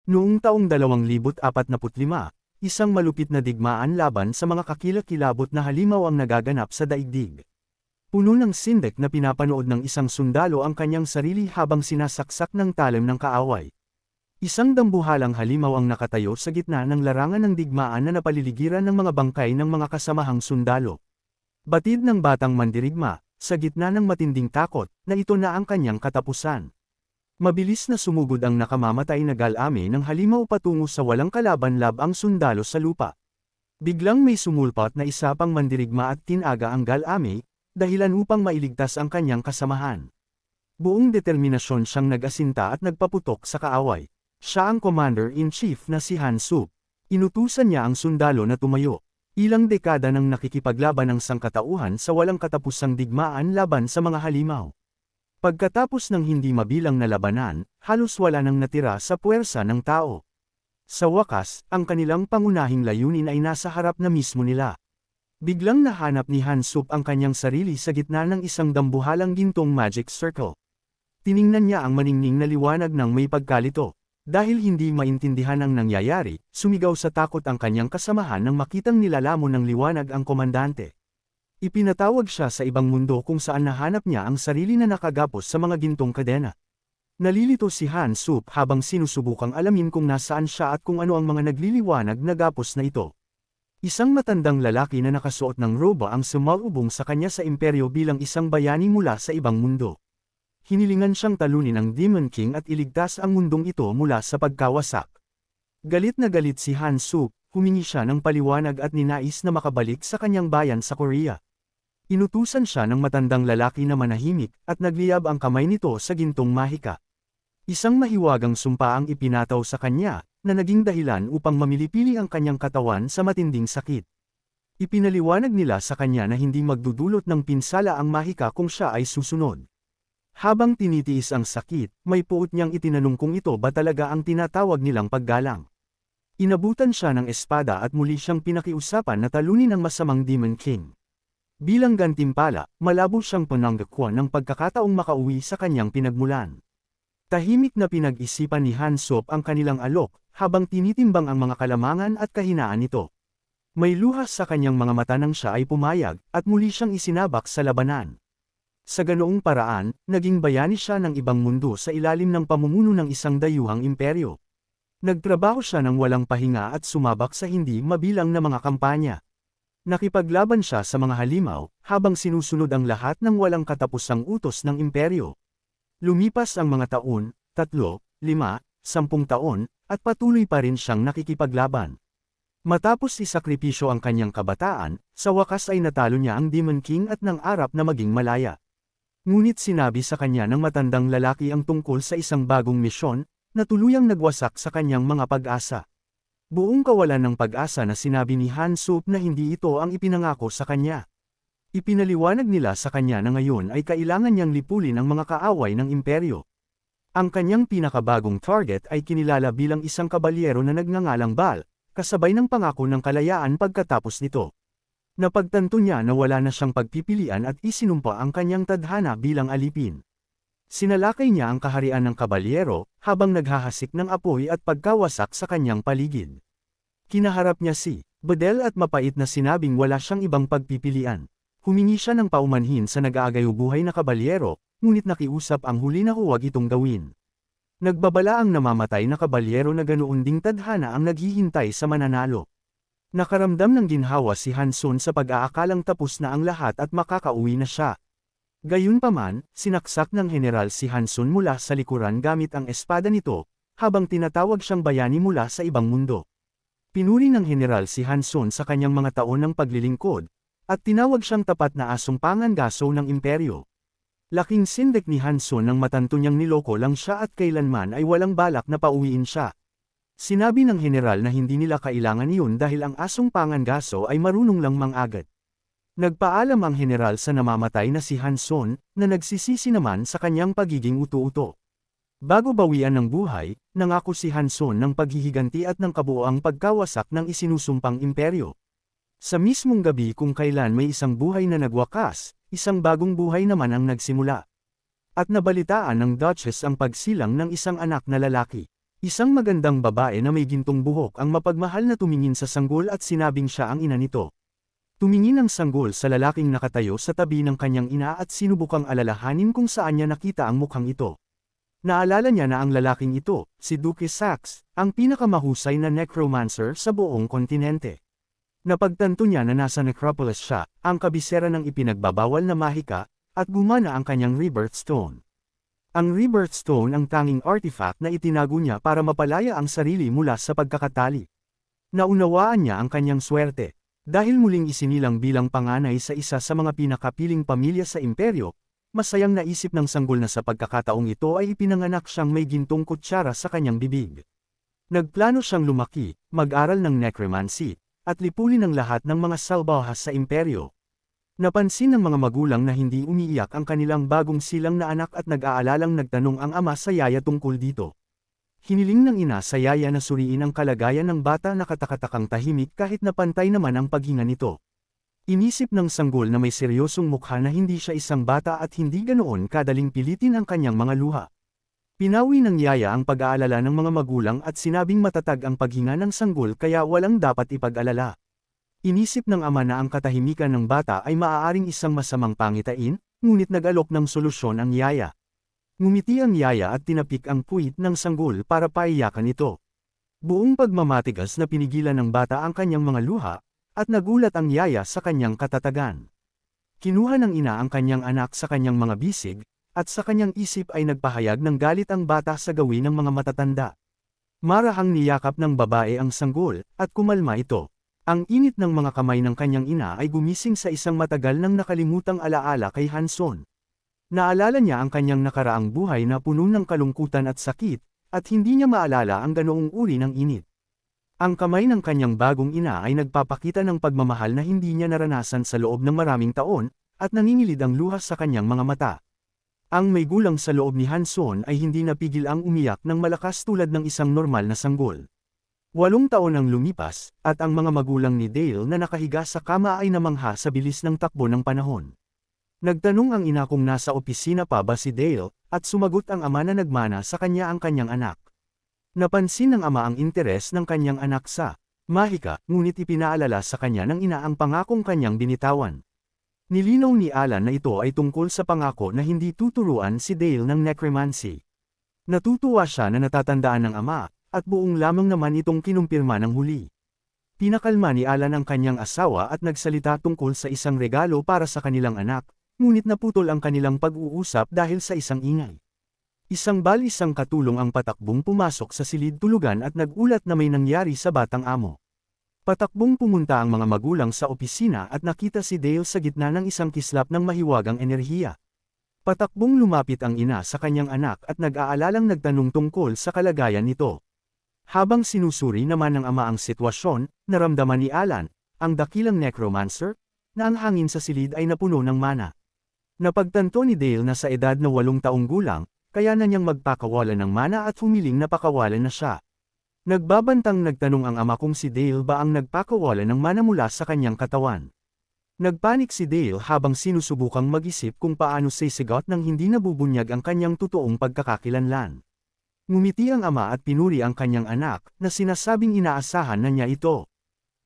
Noong taong 2045, isang malupit na digmaan laban sa mga kakilakilabot na halimaw ang nagaganap sa daigdig. Puno ng sindek na pinapanood ng isang sundalo ang kanyang sarili habang sinasaksak ng talim ng kaaway. Isang dambuhalang halimaw ang nakatayo sa gitna ng larangan ng digmaan na napaliligiran ng mga bangkay ng mga kasamahang sundalo. Batid ng batang mandirigma, sa gitna ng matinding takot, na ito na ang kanyang katapusan. Mabilis na sumugod ang nakamamatay na galame ng halimaw patungo sa walang kalaban-lab ang sundalo sa lupa. Biglang may sumulpat na isa pang mandirigma at tinaga ang galame, dahilan upang mailigtas ang kanyang kasamahan. Buong determinasyon siyang nag-asinta at nagpaputok sa kaaway. Siya ang Commander-in-Chief na si Han Sup. Inutusan niya ang sundalo na tumayo. Ilang dekada nang nakikipaglaban ang sangkatauhan sa walang katapusang digmaan laban sa mga halimaw. Pagkatapos ng hindi mabilang na labanan, halos wala nang natira sa puwersa ng tao. Sa wakas, ang kanilang pangunahing layunin ay nasa harap na mismo nila. Biglang nahanap ni Han Sup ang kanyang sarili sa gitna ng isang dambuhalang gintong magic circle. Tiningnan niya ang maningning na liwanag ng may pagkalito. Dahil hindi maintindihan ang nangyayari, sumigaw sa takot ang kanyang kasamahan nang makitang nilalamon ng liwanag ang komandante. Ipinatawag siya sa ibang mundo kung saan nahanap niya ang sarili na nakagapos sa mga gintong kadena. Nalilito si Han Sup habang sinusubukang alamin kung nasaan siya at kung ano ang mga nagliliwanag na gapos na ito. Isang matandang lalaki na nakasuot ng roba ang sumalubong sa kanya sa imperyo bilang isang bayani mula sa ibang mundo. Hinilingan siyang talunin ng Demon King at iligtas ang mundong ito mula sa pagkawasak. Galit na galit si Han Sup, humingi siya ng paliwanag at ninais na makabalik sa kanyang bayan sa Korea. Inutusan siya ng matandang lalaki na manahimik at nagliyab ang kamay nito sa gintong mahika. Isang mahiwagang sumpa ang ipinataw sa kanya, na naging dahilan upang mamilipili ang kanyang katawan sa matinding sakit. Ipinaliwanag nila sa kanya na hindi magdudulot ng pinsala ang mahika kung siya ay susunod. Habang tinitiis ang sakit, may puot niyang itinanong kung ito ba talaga ang tinatawag nilang paggalang. Inabutan siya ng espada at muli siyang pinakiusapan na talunin ang masamang Demon King. Bilang gantimpala, malabo siyang pananggakwan ng pagkakataong makauwi sa kanyang pinagmulan. Tahimik na pinag-isipan ni Han Sup ang kanilang alok, habang tinitimbang ang mga kalamangan at kahinaan nito. May luhas sa kanyang mga mata nang siya ay pumayag, at muli siyang isinabak sa labanan. Sa ganoong paraan, naging bayani siya ng ibang mundo sa ilalim ng pamumuno ng isang dayuhang imperyo. Nagtrabaho siya ng walang pahinga at sumabak sa hindi mabilang na mga kampanya. Nakipaglaban siya sa mga halimaw, habang sinusunod ang lahat ng walang katapusang utos ng imperyo. Lumipas ang mga taon, 3, 5, 10 taon, at patuloy pa rin siyang nakikipaglaban. Matapos isakripisyo ang kanyang kabataan, sa wakas ay natalo niya ang Demon King at nangarap na maging malaya. Ngunit sinabi sa kanya ng matandang lalaki ang tungkol sa isang bagong misyon, na tuluyang nagwasak sa kanyang mga pag-asa. Buong kawalan ng pag-asa na sinabi ni Han Sup na hindi ito ang ipinangako sa kanya. Ipinaliwanag nila sa kanya na ngayon ay kailangan niyang lipulin ang mga kaaway ng imperyo. Ang kanyang pinakabagong target ay kinilala bilang isang kabalyero na nagngangalang Bal, kasabay ng pangako ng kalayaan pagkatapos nito. Napagtanto niya na wala na siyang pagpipilian at isinumpa ang kanyang tadhana bilang alipin. Sinalakay niya ang kaharian ng kabalyero, habang naghahasik ng apoy at pagkawasak sa kanyang paligid. Kinaharap niya si Badel at mapait na sinabing wala siyang ibang pagpipilian. Humingi siya ng paumanhin sa nag-aagayo buhay na kabalyero, ngunit nakiusap ang huli na huwag itong gawin. Nagbabala ang namamatay na kabalyero na ganoon ding tadhana ang naghihintay sa mananalo. Nakaramdam ng ginhawa si Hansun sa pag-aakalang tapos na ang lahat at makakauwi na siya. Gayunpaman, sinaksak ng general si Hansun mula sa likuran gamit ang espada nito, habang tinatawag siyang bayani mula sa ibang mundo. Pinuri ng general si Hansun sa kanyang mga taon ng paglilingkod, at tinawag siyang tapat na asong pangangaso ng imperyo. Laking sindek ni Hansun nang matanto niyang niloko lang siya at kailanman ay walang balak na pauwiin siya. Sinabi ng general na hindi nila kailangan iyon dahil ang asong pangangaso ay marunong lang mangagat. Nagpaalam ang general sa namamatay na si Hansun, na nagsisisi naman sa kanyang pagiging uto-uto. Bago bawian ng buhay, nangako si Hansun ng paghihiganti at ng kabuoang pagkawasak ng isinusumpang imperyo. Sa mismong gabi kung kailan may isang buhay na nagwakas, isang bagong buhay naman ang nagsimula. At nabalitaan ng Duchess ang pagsilang ng isang anak na lalaki. Isang magandang babae na may gintong buhok ang mapagmahal na tumingin sa sanggol at sinabing siya ang ina nito. Tumingin ang sanggol sa lalaking nakatayo sa tabi ng kanyang ina at sinubukang alalahanin kung saan niya nakita ang mukhang ito. Naalala niya na ang lalaking ito, si Duke Sax, ang pinakamahusay na necromancer sa buong kontinente. Napagtanto niya na nasa necropolis siya, ang kabisera ng ipinagbabawal na mahika, at gumana ang kanyang rebirth stone. Ang rebirth stone ang tanging artifact na itinago niya para mapalaya ang sarili mula sa pagkakatali. Naunawaan niya ang kanyang swerte. Dahil muling isinilang bilang panganay sa isa sa mga pinakapiling pamilya sa imperyo, masayang naisip ng sanggol na sa pagkakataong ito ay ipinanganak siyang may gintong kutsara sa kanyang bibig. Nagplano siyang lumaki, mag-aral ng necromancy, at lipulin ang lahat ng mga salbahas sa imperyo. Napansin ng mga magulang na hindi umiiyak ang kanilang bagong silang na anak at nag-aalalang nagtanong ang ama sa yaya tungkol dito. Hiniling ng ina sa yaya na suriin ang kalagayan ng bata na katakatakang tahimik kahit na pantay naman ang paghinga nito. Inisip ng sanggol na may seryosong mukha na hindi siya isang bata at hindi ganoon kadaling pilitin ang kanyang mga luha. Pinawi ng yaya ang pag-aalala ng mga magulang at sinabing matatag ang paghinga ng sanggol kaya walang dapat ipag-alala. Inisip ng ama na ang katahimikan ng bata ay maaaring isang masamang pangitain, ngunit nag-alok ng solusyon ang yaya. Ngumiti ang yaya at tinapik ang puwit ng sanggol para paiyakan ito. Buong pagmamatigas na pinigilan ng bata ang kanyang mga luha, at nagulat ang yaya sa kanyang katatagan. Kinuha ng ina ang kanyang anak sa kanyang mga bisig, at sa kanyang isip ay nagpahayag ng galit ang bata sa gawin ng mga matatanda. Marahang niyakap ng babae ang sanggol, at kumalma ito. Ang init ng mga kamay ng kanyang ina ay gumising sa isang matagal nang nakalimutang alaala kay Hanson. Naalala niya ang kanyang nakaraang buhay na puno ng kalungkutan at sakit, at hindi niya maalala ang ganoong uri ng init. Ang kamay ng kanyang bagong ina ay nagpapakita ng pagmamahal na hindi niya naranasan sa loob ng maraming taon, at nangingilid ang luha sa kanyang mga mata. Ang may gulang sa loob ni Hanson ay hindi napigil ang umiyak ng malakas tulad ng isang normal na sanggol. 8 taon ang lumipas, at ang mga magulang ni Dale na nakahiga sa kama ay namangha sa bilis ng takbo ng panahon. Nagtanong ang ina kung nasa opisina pa ba si Dale, at sumagot ang ama na nagmana sa kanya ang kanyang anak. Napansin ng ama ang interes ng kanyang anak sa mahika, ngunit ipinaalala sa kanya ng ina ang pangakong kanyang binitawan. Nilinaw ni Alan na ito ay tungkol sa pangako na hindi tuturuan si Dale ng necromancy. Natutuwa siya na natatandaan ng ama, at buong lamang naman itong kinumpirma ng huli. Pinakalma ni Alan ang kanyang asawa at nagsalita tungkol sa isang regalo para sa kanilang anak, ngunit naputol ang kanilang pag-uusap dahil sa isang ingay. Isang katulong ang patakbong pumasok sa silid tulugan at nagulat na may nangyari sa batang amo. Patakbong pumunta ang mga magulang sa opisina at nakita si Dale sa gitna ng isang kislap ng mahiwagang enerhiya. Patakbong lumapit ang ina sa kanyang anak at nag-aalalang nagtanong tungkol sa kalagayan nito. Habang sinusuri naman ng ama ang sitwasyon, naramdaman ni Alan, ang dakilang necromancer, na ang hangin sa silid ay napuno ng mana. Napagtanto ni Dale na sa edad na 8 taong gulang, kaya na niyang magpakawalan ng mana at humiling na pakawalan na siya. Nagbabantang nagtanong ang ama kung si Dale ba ang nagpakawalan ng mana mula sa kanyang katawan. Nagpanik si Dale habang sinusubukang mag-isip kung paano sisigot nang hindi nabubunyag ang kanyang totoong pagkakakilanlan. Ngumiti ang ama at pinuri ang kanyang anak, na sinasabing inaasahan na niya ito.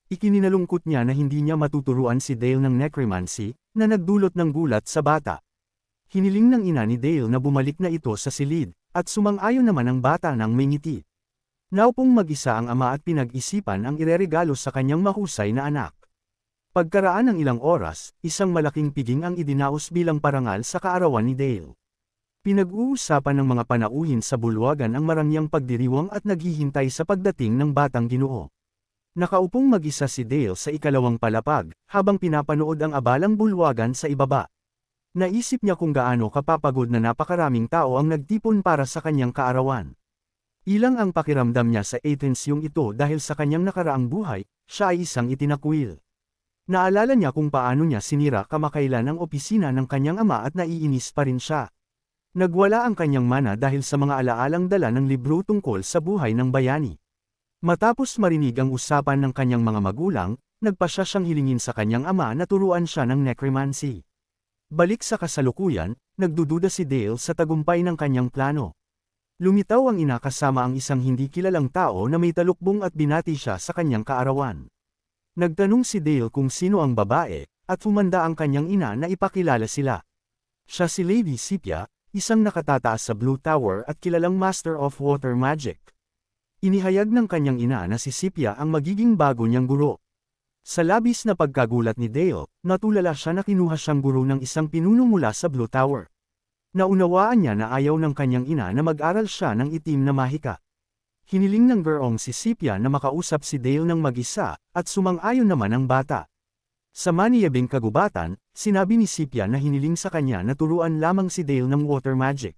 Ikininalungkot niya na hindi niya matuturuan si Dale ng necromancy, na nagdulot ng gulat sa bata. Hiniling ng ina ni Dale na bumalik na ito sa silid, at sumang-ayon naman ang bata ng may ngiti. Naupong mag-isa ang ama at pinag-isipan ang ireregalo sa kanyang mahusay na anak. Pagkaraan ng ilang oras, isang malaking piging ang idinaos bilang parangal sa kaarawan ni Dale. Pinag-uusapan ng mga panauhin sa bulwagan ang marangyang pagdiriwang at naghihintay sa pagdating ng batang Ginoo. Nakaupong mag-isa si Dale sa ikalawang palapag, habang pinapanood ang abalang bulwagan sa ibaba. Naisip niya kung gaano kapapagod na napakaraming tao ang nagtipon para sa kanyang kaarawan. Ilang ang pakiramdam niya sa Athens yung ito dahil sa kanyang nakaraang buhay, siya ay isang itinakwil. Naalala niya kung paano niya sinira kamakailan ang opisina ng kanyang ama at naiinis pa rin siya. Nagwala ang kanyang mana dahil sa mga alaalang dala ng libro tungkol sa buhay ng bayani. Matapos marinig ang usapan ng kanyang mga magulang, nagpasya siyang hilingin sa kanyang ama na turuan siya ng necromancy. Balik sa kasalukuyan, nagdududa si Dale sa tagumpay ng kanyang plano. Lumitaw ang ina kasama ang isang hindi kilalang tao na may talukbong at binati siya sa kanyang kaarawan. Nagtanong si Dale kung sino ang babae, at humanda ang kanyang ina na ipakilala sila. Siya si Lady Sepia, isang nakatataas sa Blue Tower at kilalang Master of Water Magic. Inihayag ng kanyang ina na si Sepia ang magiging bago niyang guro. Sa labis na pagkagulat ni Dale, natulala siya na kinuha siyang guro ng isang pinuno mula sa Blue Tower. Naunawaan niya na ayaw ng kanyang ina na mag-aral siya ng itim na mahika. Hiniling ng gurong si Sepia na makausap si Dale ng mag-isa, at sumang-ayon naman ang bata. Sa maniyabing kagubatan, sinabi ni Sepia na hiniling sa kanya na turuan lamang si Dale ng water magic.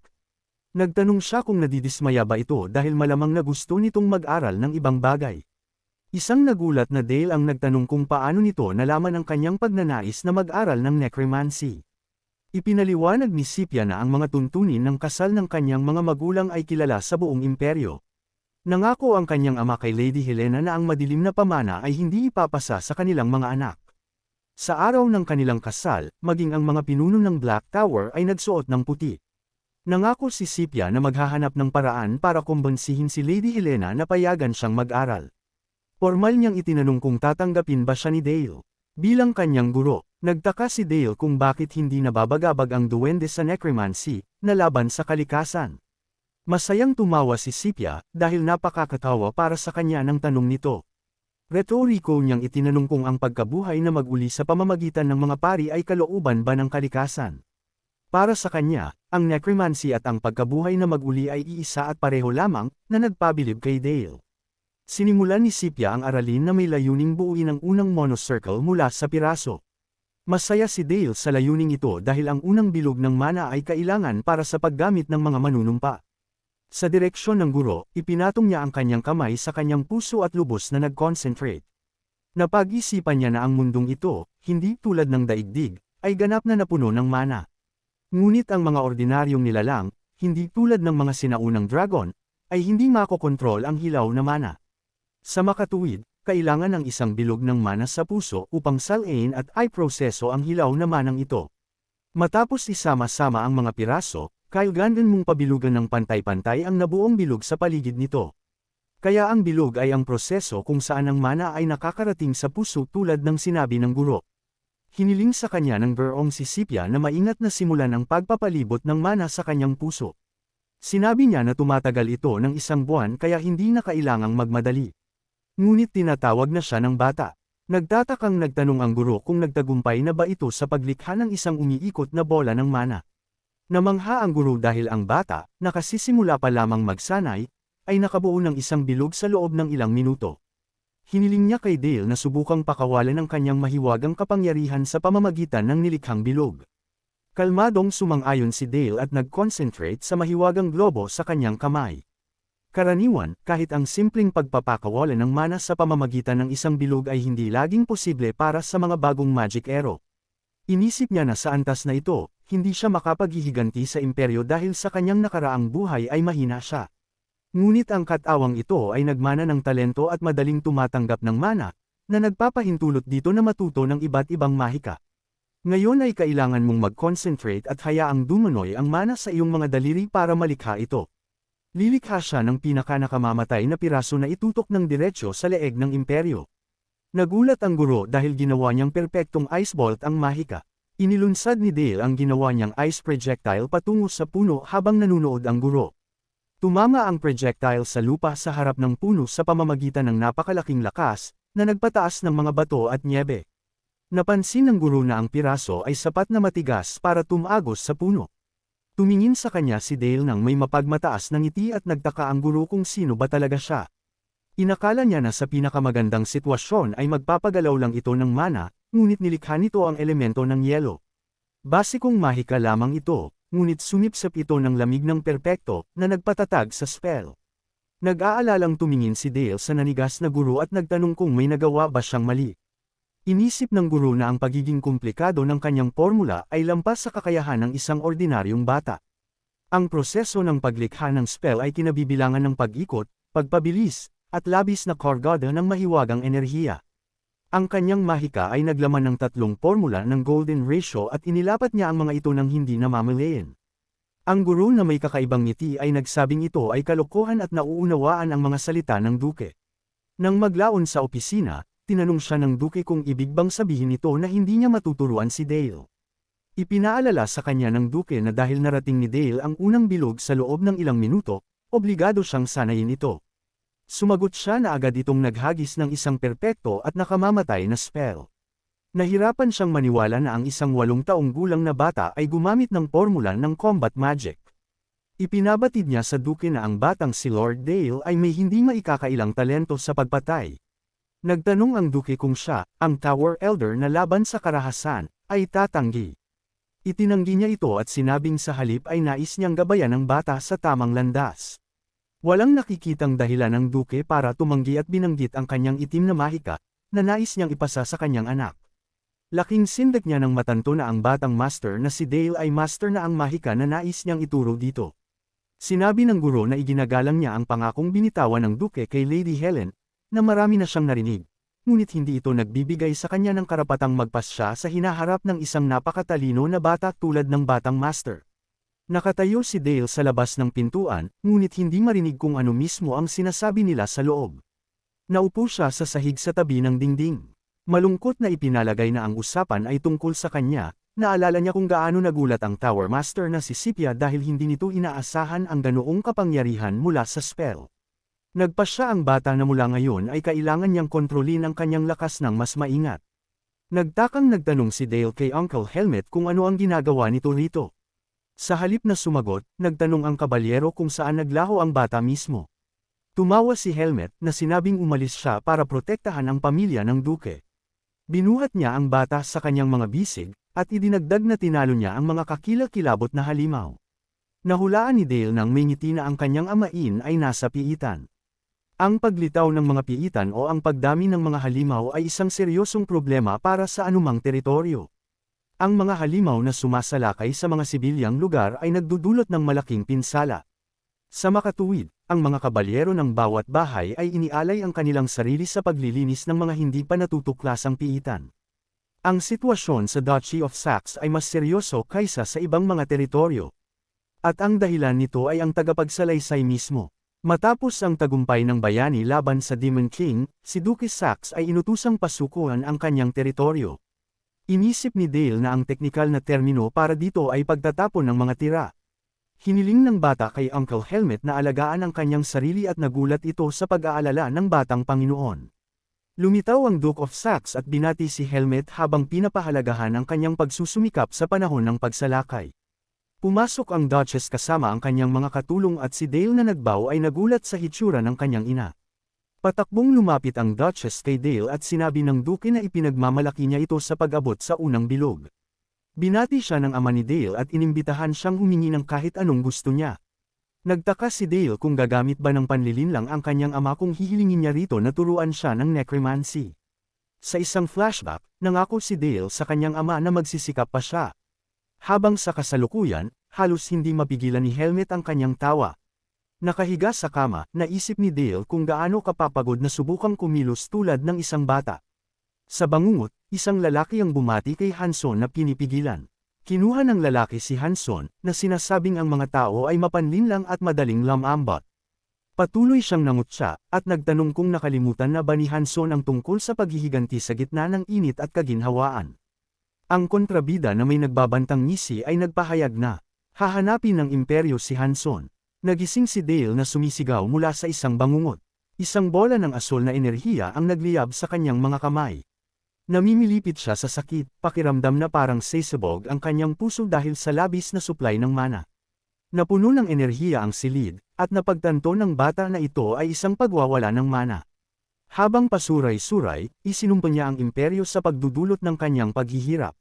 Nagtanong siya kung nadidismaya ba ito dahil malamang na gusto nitong mag-aral ng ibang bagay. Isang nagulat na Dale ang nagtanong kung paano nito nalaman ang kanyang pagnanais na mag-aral ng necromancy. Ipinaliwanag ni Sepia na ang mga tuntunin ng kasal ng kanyang mga magulang ay kilala sa buong imperyo. Nangako ang kanyang ama kay Lady Helena na ang madilim na pamana ay hindi ipapasa sa kanilang mga anak. Sa araw ng kanilang kasal, maging ang mga pinuno ng Black Tower ay nagsuot ng puti. Nangako si Sepia na maghahanap ng paraan para kumbansihin si Lady Helena na payagan siyang mag-aral. Formal niyang itinanong kung tatanggapin ba siya ni Dale. Bilang kanyang guro, nagtaka si Dale kung bakit hindi nababagabag ang duwende sa necromancy, na laban sa kalikasan. Masayang tumawa si Sepia, dahil napakakatawa para sa kanya ng tanong nito. Retoriko niyang itinanong kung ang pagkabuhay na mag-uli sa pamamagitan ng mga pari ay kalooban ba ng kalikasan. Para sa kanya, ang necromancy at ang pagkabuhay na mag-uli ay iisa at pareho lamang, na nagpabilib kay Dale. Sinimulan ni Sepia ang aralin na may layuning buuin ang unang monocircle mula sa piraso. Masaya si Dale sa layuning ito dahil ang unang bilog ng mana ay kailangan para sa paggamit ng mga manunumpa. Sa direksyon ng guro, ipinatong niya ang kanyang kamay sa kanyang puso at lubos na nag-concentrate. Napag-isipan niya na ang mundong ito, hindi tulad ng daigdig, ay ganap na napuno ng mana. Ngunit ang mga ordinaryong nilalang, hindi tulad ng mga sinaunang dragon, ay hindi makokontrol ang hilaw na mana. Sa makatuwid, kailangan ng isang bilog ng mana sa puso upang salain at ay proseso ang hilaw na manang ito. Matapos isama-sama ang mga piraso, kailangan mong pabilugan ng pantay-pantay ang nabuong bilog sa paligid nito. Kaya ang bilog ay ang proseso kung saan ang mana ay nakakarating sa puso tulad ng sinabi ng guro. Hiniling sa kanya ng gurong si Sepia na maingat na simulan ang pagpapalibot ng mana sa kanyang puso. Sinabi niya na tumatagal ito ng 1 buwan kaya hindi na kailangang magmadali. Ngunit tinatawag na siya ng bata. Nagtatakang nagtanong ang guro kung nagtagumpay na ba ito sa paglikha ng isang umiikot na bola ng mana. Namangha ang guro dahil ang bata, nakasisimula pa lamang magsanay, ay nakabuo ng isang bilog sa loob ng ilang minuto. Hiniling niya kay Dale na subukang pakawalan ang kanyang mahiwagang kapangyarihan sa pamamagitan ng nilikhang bilog. Kalmadong sumang-ayon si Dale at nag-concentrate sa mahiwagang globo sa kanyang kamay. Karaniwan, kahit ang simpleng pagpapakawalan ng mana sa pamamagitan ng isang bilog ay hindi laging posible para sa mga bagong magic arrow. Inisip niya na sa antas na ito, hindi siya makapaghihiganti sa imperyo dahil sa kanyang nakaraang buhay ay mahina siya. Ngunit ang katawang ito ay nagmana ng talento at madaling tumatanggap ng mana, na nagpapahintulot dito na matuto ng iba't ibang mahika. Ngayon ay kailangan mong mag-concentrate at hayaang dumanoy ang mana sa iyong mga daliri para malikha ito. Lilikha siya ng pinaka-nakamamatay na piraso na itutok ng diretsyo sa leeg ng imperyo. Nagulat ang guro dahil ginawa niyang perpektong ice bolt ang mahika. Inilunsad ni Dale ang ginawa niyang ice projectile patungo sa puno habang nanunood ang guro. Tumama ang projectile sa lupa sa harap ng puno sa pamamagitan ng napakalaking lakas, na nagpataas ng mga bato at nyebe. Napansin ng guro na ang piraso ay sapat na matigas para tumagos sa puno. Tumingin sa kanya si Dale nang may mapagmataas na ngiti at nagtaka ang guro kung sino ba talaga siya. Inakala niya na sa pinakamagandang sitwasyon ay magpapagalaw lang ito ng mana, ngunit nilikha nito ang elemento ng yelo. Basikong mahika lamang ito, ngunit sumipsip ito ng lamig ng perpekto, na nagpatatag sa spell. Nag-aalalang tumingin si Dale sa nanigas na guro at nagtanong kung may nagawa ba siyang mali. Inisip ng guro na ang pagiging komplikado ng kanyang formula ay lampas sa kakayahan ng isang ordinaryong bata. Ang proseso ng paglikha ng spell ay kinabibilangan ng pag-ikot, pagpabilis, at labis na kargada ng mahiwagang enerhiya. Ang kanyang mahika ay naglaman ng 3 formula ng golden ratio at inilapat niya ang mga ito ng hindi namamalayan. Ang guro na may kakaibang ngiti ay nagsabing ito ay kalokohan at nauunawaan ang mga salita ng duke. Nang maglaon sa opisina, tinanong siya ng duke kung ibig bang sabihin ito na hindi niya matuturuan si Dale. Ipinaalala sa kanya ng duke na dahil narating ni Dale ang unang bilog sa loob ng ilang minuto, obligado siyang sanayin ito. Sumagot siya na agad itong naghagis ng isang perpekto at nakamamatay na spell. Nahirapan siyang maniwala na ang isang 8 taong gulang na bata ay gumamit ng formula ng combat magic. Ipinabatid niya sa duke na ang batang si Lord Dale ay may hindi maikakailang talento sa pagpatay. Nagtanong ang duke kung siya, ang Tower Elder na laban sa karahasan, ay tatanggi. Itinanggi niya ito at sinabing sa halip ay nais niyang gabayan ang bata sa tamang landas. Walang nakikitang dahilan ng duke para tumanggi at binanggit ang kanyang itim na mahika, na nais niyang ipasa sa kanyang anak. Laking sindak niya nang matanto na ang batang master na si Dale ay master na ang mahika na nais niyang ituro dito. Sinabi ng guro na iginagalang niya ang pangakong binitawan ng duke kay Lady Helen, na marami na siyang narinig, ngunit hindi ito nagbibigay sa kanya ng karapatang magpasya sa hinaharap ng isang napakatalino na bata tulad ng batang master. Nakatayo si Dale sa labas ng pintuan, ngunit hindi marinig kung ano mismo ang sinasabi nila sa loob. Naupo siya sa sahig sa tabi ng dingding. Malungkot na ipinalagay na ang usapan ay tungkol sa kanya, naalala niya kung gaano nagulat ang Tower Master na si Sepia dahil hindi nito inaasahan ang ganoong kapangyarihan mula sa spell. Nagpasya ang bata na mula ngayon ay kailangan niyang kontrolin ang kanyang lakas ng mas maingat. Nagtakang nagtanong si Dale kay Uncle Helmet kung ano ang ginagawa nito rito. Sa halip na sumagot, nagtanong ang kabalyero kung saan naglaho ang bata mismo. Tumawa si Helmet na sinabing umalis siya para protektahan ang pamilya ng duke. Binuhat niya ang bata sa kanyang mga bisig, at idinagdag na tinalo niya ang mga kakilakilabot na halimaw. Nahulaan ni Dale nang may ngiti na ang kanyang amain ay nasa piitan. Ang paglitaw ng mga piitan o ang pagdami ng mga halimaw ay isang seryosong problema para sa anumang teritoryo. Ang mga halimaw na sumasalakay sa mga sibilyang lugar ay nagdudulot ng malaking pinsala. Sa makatuwid, ang mga kabalyero ng bawat bahay ay inialay ang kanilang sarili sa paglilinis ng mga hindi pa natutuklasang piitan. Ang sitwasyon sa Duchy of Saxe ay mas seryoso kaysa sa ibang mga teritoryo. At ang dahilan nito ay ang tagapagsalaysay mismo. Matapos ang tagumpay ng bayani laban sa Demon King, si Duke Saxe ay inutusang pasukuan ang kanyang teritoryo. Inisip ni Dale na ang teknikal na termino para dito ay pagtatapon ng mga tira. Hiniling ng bata kay Uncle Helmet na alagaan ang kanyang sarili at nagulat ito sa pag-aalala ng batang Panginoon. Lumitaw ang Duke of Saxe at binati si Helmet habang pinapahalagahan ang kanyang pagsusumikap sa panahon ng pagsalakay. Pumasok ang Duchess kasama ang kanyang mga katulong at si Dale na nagbaw ay nagulat sa hitsura ng kanyang ina. Patakbong lumapit ang Duchess kay Dale at sinabi ng Duke na ipinagmamalaki niya ito sa pag-abot sa unang bilog. Binati siya ng ama ni Dale at inimbitahan siyang humingi ng kahit anong gusto niya. Nagtaka si Dale kung gagamit ba ng panlilinlang ang kanyang ama kung hihilingin niya rito na turuan siya ng necromancy. Sa isang flashback, nangako si Dale sa kanyang ama na magsisikap pa siya. Habang sa kasalukuyan, halos hindi mapigilan ni Helmet ang kanyang tawa. Nakahiga sa kama, naisip ni Dale kung gaano kapapagod na subukang kumilos tulad ng isang bata. Sa bangungot, isang lalaki ang bumati kay Hanson na pinipigilan. Kinuha ng lalaki si Hanson, na sinasabing ang mga tao ay mapanlinlang at madaling lamambot. Patuloy siyang nangutya, at nagtanong kung nakalimutan na ba ni Hanson ang tungkol sa paghihiganti sa gitna ng init at kaginhawaan. Ang kontrabida na may nagbabantang ngisi ay nagpahayag na, hahanapin ng imperyo si Hanson. Nagising si Dale na sumisigaw mula sa isang bangungot. Isang bola ng asol na enerhiya ang nagliyab sa kanyang mga kamay. Namimilipit siya sa sakit, pakiramdam na parang sesabog ang kanyang puso dahil sa labis na supply ng mana. Napuno ng enerhiya ang silid, at napagtanto ng bata na ito ay isang pagwawala ng mana. Habang pasuray-suray, isinumpa niya ang imperyo sa pagdudulot ng kanyang paghihirap.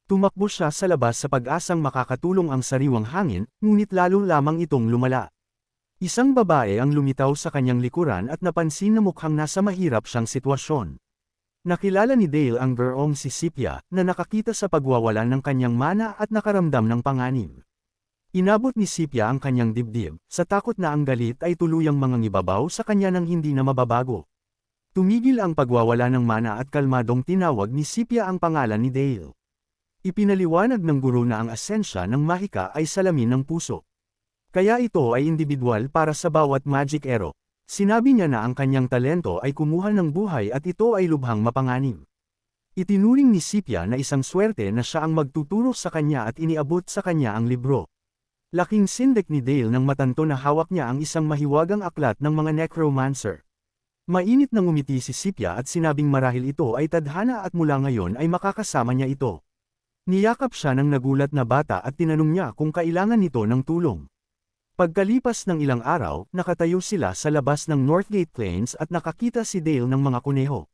Tumakbo siya sa labas sa pag-asang makakatulong ang sariwang hangin, ngunit lalo lamang itong lumala. Isang babae ang lumitaw sa kanyang likuran at napansin na mukhang nasa mahirap siyang sitwasyon. Nakilala ni Dale ang gurong si Sepia, na nakakita sa pagwawalan ng kanyang mana at nakaramdam ng panganib. Inabot ni Sepia ang kanyang dibdib, sa takot na ang galit ay tuluyang mangangibabaw sa kanya nang hindi na mababago. Tumigil ang pagwawala ng mana at kalmadong tinawag ni Sepia ang pangalan ni Dale. Ipinaliwanag ng guro na ang asensya ng mahika ay salamin ng puso. Kaya ito ay individual para sa bawat magic arrow. Sinabi niya na ang kanyang talento ay kumuha ng buhay at ito ay lubhang mapanganib. Itinuring ni Sipia na isang swerte na siya ang magtuturo sa kanya at iniabot sa kanya ang libro. Laking sindak ni Dale nang matanto na hawak niya ang isang mahiwagang aklat ng mga necromancer. Mainit nang umiti si Sipia at sinabing marahil ito ay tadhana at mula ngayon ay makakasama niya ito. Niyakap siya ng nagulat na bata at tinanong niya kung kailangan nito ng tulong. Pagkalipas ng ilang araw, nakatayo sila sa labas ng Northgate Plains at nakakita si Dale ng mga kuneho.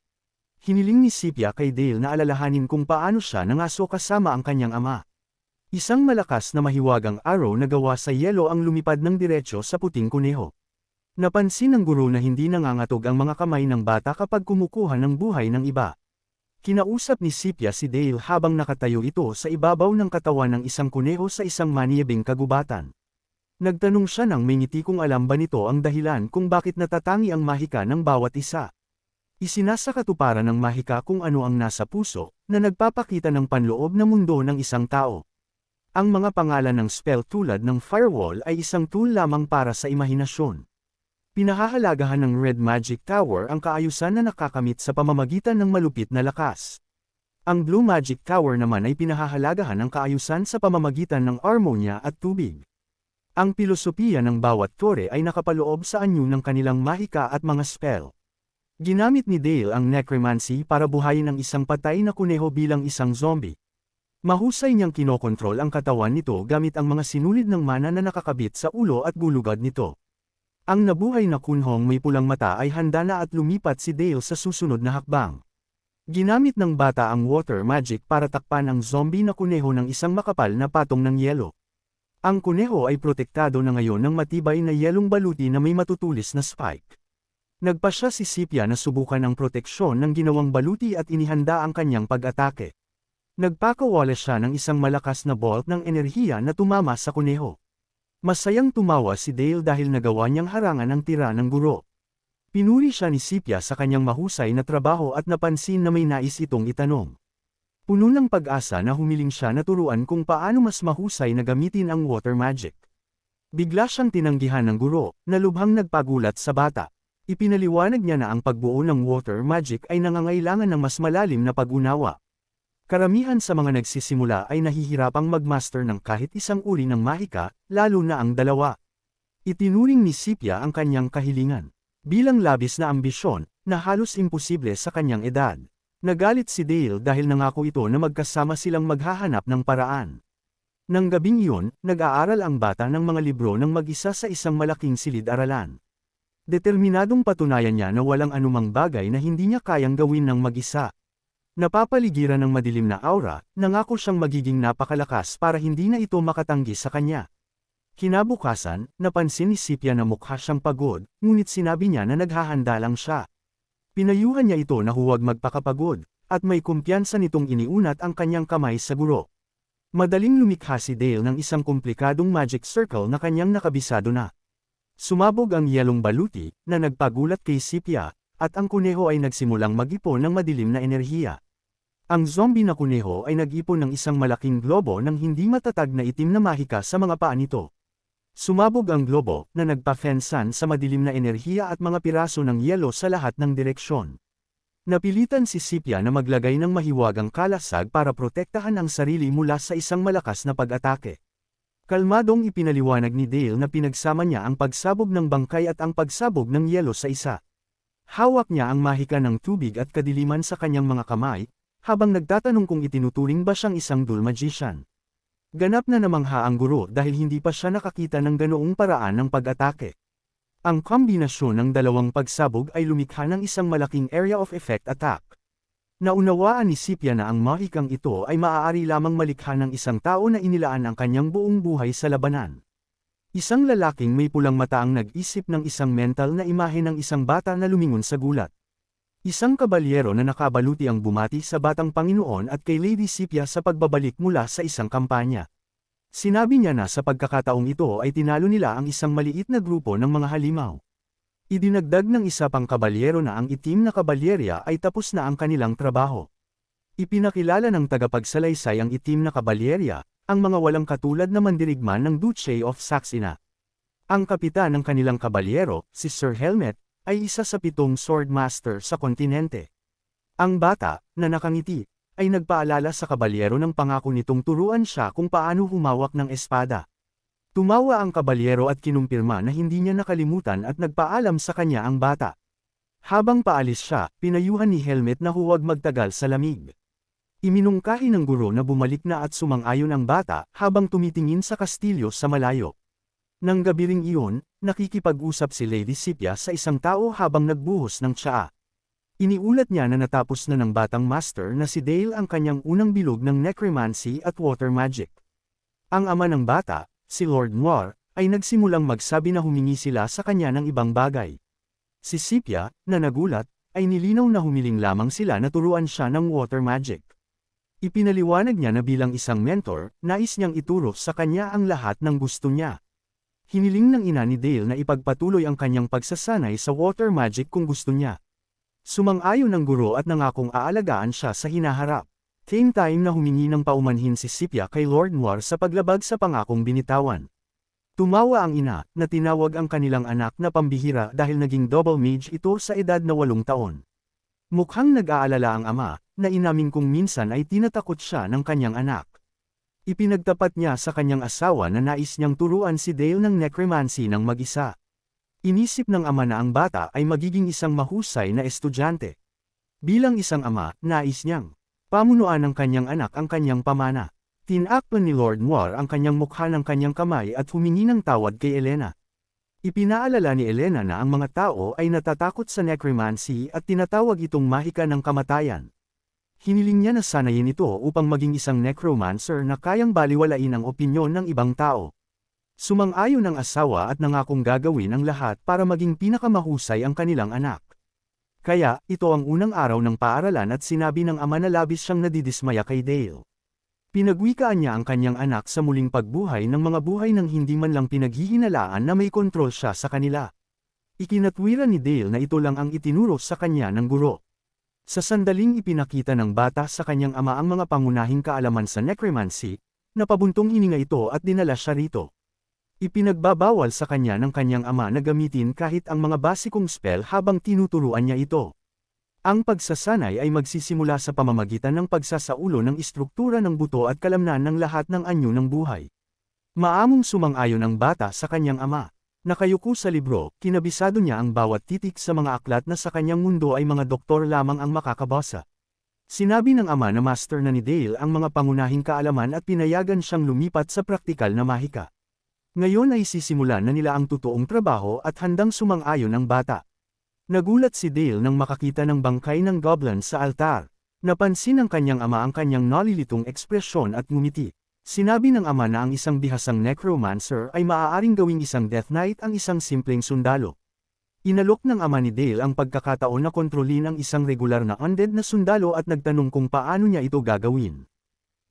Hiniling ni Sipia kay Dale na alalahanin kung paano siya nangaso kasama ang kanyang ama. Isang malakas na mahiwagang arrow na gawa sa yelo ang lumipad ng diretsyo sa puting kuneho. Napansin ng guro na hindi nangangatog ang mga kamay ng bata kapag kumukuha ng buhay ng iba. Kinausap ni Sipia si Dale habang nakatayo ito sa ibabaw ng katawan ng isang kuneho sa isang maniyabing kagubatan. Nagtanong siya nang may ngiti kung alam ba nito ang dahilan kung bakit natatangi ang mahika ng bawat isa. Isinasakatuparan ng mahika kung ano ang nasa puso, na nagpapakita ng panloob na mundo ng isang tao. Ang mga pangalan ng spell tulad ng firewall ay isang tool lamang para sa imahinasyon. Pinahahalagahan ng Red Magic Tower ang kaayusan na nakakamit sa pamamagitan ng malupit na lakas. Ang Blue Magic Tower naman ay pinahahalagahan ng kaayusan sa pamamagitan ng armonya at tubig. Ang pilosopiya ng bawat tore ay nakapaloob sa anyo ng kanilang mahika at mga spell. Ginamit ni Dale ang necromancy para buhayin ang isang patay na kuneho bilang isang zombie. Mahusay niyang kinokontrol ang katawan nito gamit ang mga sinulid ng mana na nakakabit sa ulo at gulugad nito. Ang nabuhay na kunhong may pulang mata ay handa na at lumipat si Dale sa susunod na hakbang. Ginamit ng bata ang water magic para takpan ang zombie na kuneho ng isang makapal na patong ng yelo. Ang kuneho ay protektado na ngayon ng matibay na yelong baluti na may matutulis na spike. Nagpasya si Sipia na subukan ang proteksyon ng ginawang baluti at inihanda ang kanyang pag-atake. Nagpakawala siya ng isang malakas na bolt ng enerhiya na tumama sa kuneho. Masayang tumawa si Dale dahil nagawa niyang harangan ang tira ng guro. Pinuri siya ni Sipia sa kanyang mahusay na trabaho at napansin na may nais itong itanong. Puno ng pag-asa na humiling siya na turuan kung paano mas mahusay na gamitin ang water magic. Bigla siyang tinanggihan ng guro, na lubhang nagpagulat sa bata. Ipinaliwanag niya na ang pagbuo ng water magic ay nangangailangan ng mas malalim na pag-unawa. Karamihan sa mga nagsisimula ay nahihirapang mag-master ng kahit isang uri ng mahika, lalo na ang dalawa. Itinuring ni Sipia ang kanyang kahilingan bilang labis na ambisyon, na halos imposible sa kanyang edad. Nagalit si Dale dahil nangako ito na magkasama silang maghahanap ng paraan. Nang gabing iyon, nag-aaral ang bata ng mga libro ng mag-isa sa isang malaking silid-aralan. Determinadong patunayan niya na walang anumang bagay na hindi niya kayang gawin ng mag-isa. Napapaligiran ng madilim na aura, nangako siyang magiging napakalakas para hindi na ito makatanggi sa kanya. Kinabukasan, napansin ni Sipia na mukha siyang pagod, ngunit sinabi niya na naghahanda lang siya. Pinayuhan niya ito na huwag magpakapagod, at may kumpiyansa nitong iniunat ang kanyang kamay sa guro. Madaling lumikha si Dale ng isang komplikadong magic circle na kanyang nakabisado na. Sumabog ang yelong baluti, na nagpagulat kay Sipia, at ang kuneho ay nagsimulang mag-ipon ng madilim na enerhiya. Ang zombie na kuneho ay nag-ipon ng isang malaking globo ng hindi matatag na itim na mahika sa mga paa nito. Sumabog ang globo, na nagpa-fensan sa madilim na enerhiya at mga piraso ng yelo sa lahat ng direksyon. Napilitan si Sipia na maglagay ng mahiwagang kalasag para protektahan ang sarili mula sa isang malakas na pag-atake. Kalmadong ipinaliwanag ni Dale na pinagsama niya ang pagsabog ng bangkay at ang pagsabog ng yelo sa isa. Hawak niya ang mahika ng tubig at kadiliman sa kanyang mga kamay, habang nagtatanong kung itinuturing ba siyang isang dual magician. Ganap na namangha ang guro dahil hindi pa siya nakakita ng ganoong paraan ng pag-atake. Ang kombinasyon ng dalawang pagsabog ay lumikha ng isang malaking area of effect attack. Naunawaan ni Sipia na ang mahikang ito ay maaari lamang malikha ng isang tao na inilaan ang kanyang buong buhay sa labanan. Isang lalaking may pulang mata ang nag-isip ng isang mental na imahe ng isang bata na lumingon sa gulat. Isang kabalyero na nakabaluti ang bumati sa batang Panginoon at kay Lady Sipia sa pagbabalik mula sa isang kampanya. Sinabi niya na sa pagkakataong ito ay tinalo nila ang isang maliit na grupo ng mga halimaw. Idinagdag ng isa pang kabalyero na ang itim na kabalyerya ay tapos na ang kanilang trabaho. Ipinakilala ng tagapagsalaysay ang itim na kabalyerya, ang mga walang katulad na mandirigma ng Duce of Saxina. Ang kapitan ng kanilang kabalyero, si Sir Helmet, ay isa sa 7 swordmaster sa kontinente. Ang bata, na nakangiti, ay nagpaalala sa kabalyero ng pangako nitong turuan siya kung paano humawak ng espada. Tumawa ang kabalyero at kinumpirma na hindi niya nakalimutan at nagpaalam sa kanya ang bata. Habang paalis siya, pinayuhan ni Helmet na huwag magtagal sa lamig. Iminungkahi ng guro na bumalik na at sumang-ayon ang bata habang tumitingin sa kastilyo sa malayo. Nang gabi ring iyon, nakikipag-usap si Lady Sipia sa isang tao habang nagbuhos ng tsaa. Iniulat niya na natapos na ng batang master na si Dale ang kanyang unang bilog ng necromancy at water magic. Ang ama ng bata, si Lord Noir, ay nagsimulang magsabi na humingi sila sa kanya ng ibang bagay. Si Sipia, na nagulat, ay nilinaw na humiling lamang sila na turuan siya ng water magic. Ipinaliwanag niya na bilang isang mentor, nais niyang ituro sa kanya ang lahat ng gusto niya. Hiniling ng ina ni Dale na ipagpatuloy ang kanyang pagsasanay sa water magic kung gusto niya. Sumang-ayon ng guro at nangakong aalagaan siya sa hinaharap. Same time na humingi ng paumanhin si Sipia kay Lord Noir sa paglabag sa pangakong binitawan. Tumawa ang ina, na tinawag ang kanilang anak na pambihira dahil naging double mage ito sa edad na 8 taon. Mukhang nag-aalala ang ama, na inamin kung minsan ay tinatakot siya ng kanyang anak. Ipinagtapat niya sa kanyang asawa na nais niyang turuan si Dale ng necromancy ng mag-isa. Inisip ng ama na ang bata ay magiging isang mahusay na estudyante. Bilang isang ama, nais niyang pamunuan ng kanyang anak ang kanyang pamana. Tinakpan ni Lord Noir ang kanyang mukha ng kanyang kamay at humingi ng tawad kay Elena. Ipinaalala ni Elena na ang mga tao ay natatakot sa necromancy at tinatawag itong mahika ng kamatayan. Hiniling niya na sanayin ito upang maging isang necromancer na kayang baliwalain ang opinyon ng ibang tao. Sumang-ayon ang asawa at nangakong gagawin ang lahat para maging pinakamahusay ang kanilang anak. Kaya, ito ang unang araw ng paaralan at sinabi ng ama na labis siyang nadidismaya kay Dale. Pinagwikaan niya ang kanyang anak sa muling pagbuhay ng mga buhay nang hindi man lang pinaghihinalaan na may kontrol siya sa kanila. Ikinatwiran ni Dale na ito lang ang itinuro sa kanya ng guro. Sa sandaling ipinakita ng bata sa kanyang ama ang mga pangunahing kaalaman sa necromancy, napabuntong hininga ito at dinala siya rito. Ipinagbabawal sa kanya ng kanyang ama na gamitin kahit ang mga basikong spell habang tinuturuan niya ito. Ang pagsasanay ay magsisimula sa pamamagitan ng pagsasaulo ng istruktura ng buto at kalamnan ng lahat ng anyo ng buhay. Maamong sumang-ayon ang bata sa kanyang ama. Nakayuko sa libro, kinabisado niya ang bawat titik sa mga aklat na sa kanyang mundo ay mga doktor lamang ang makakabasa. Sinabi ng ama na master na ni Dale ang mga pangunahing kaalaman at pinayagan siyang lumipat sa praktikal na mahika. Ngayon ay sisimulan na nila ang totoong trabaho at handang sumang-ayon ang bata. Nagulat si Dale nang makakita ng bangkay ng goblin sa altar. Napansin ng kanyang ama ang kanyang nalilitong ekspresyon at ngumiti. Sinabi ng ama na ang isang bihasang necromancer ay maaaring gawing isang death knight ang isang simpleng sundalo. Inalok ng ama ni Dale ang pagkakataon na kontrolin ang isang regular na undead na sundalo at nagtanong kung paano niya ito gagawin.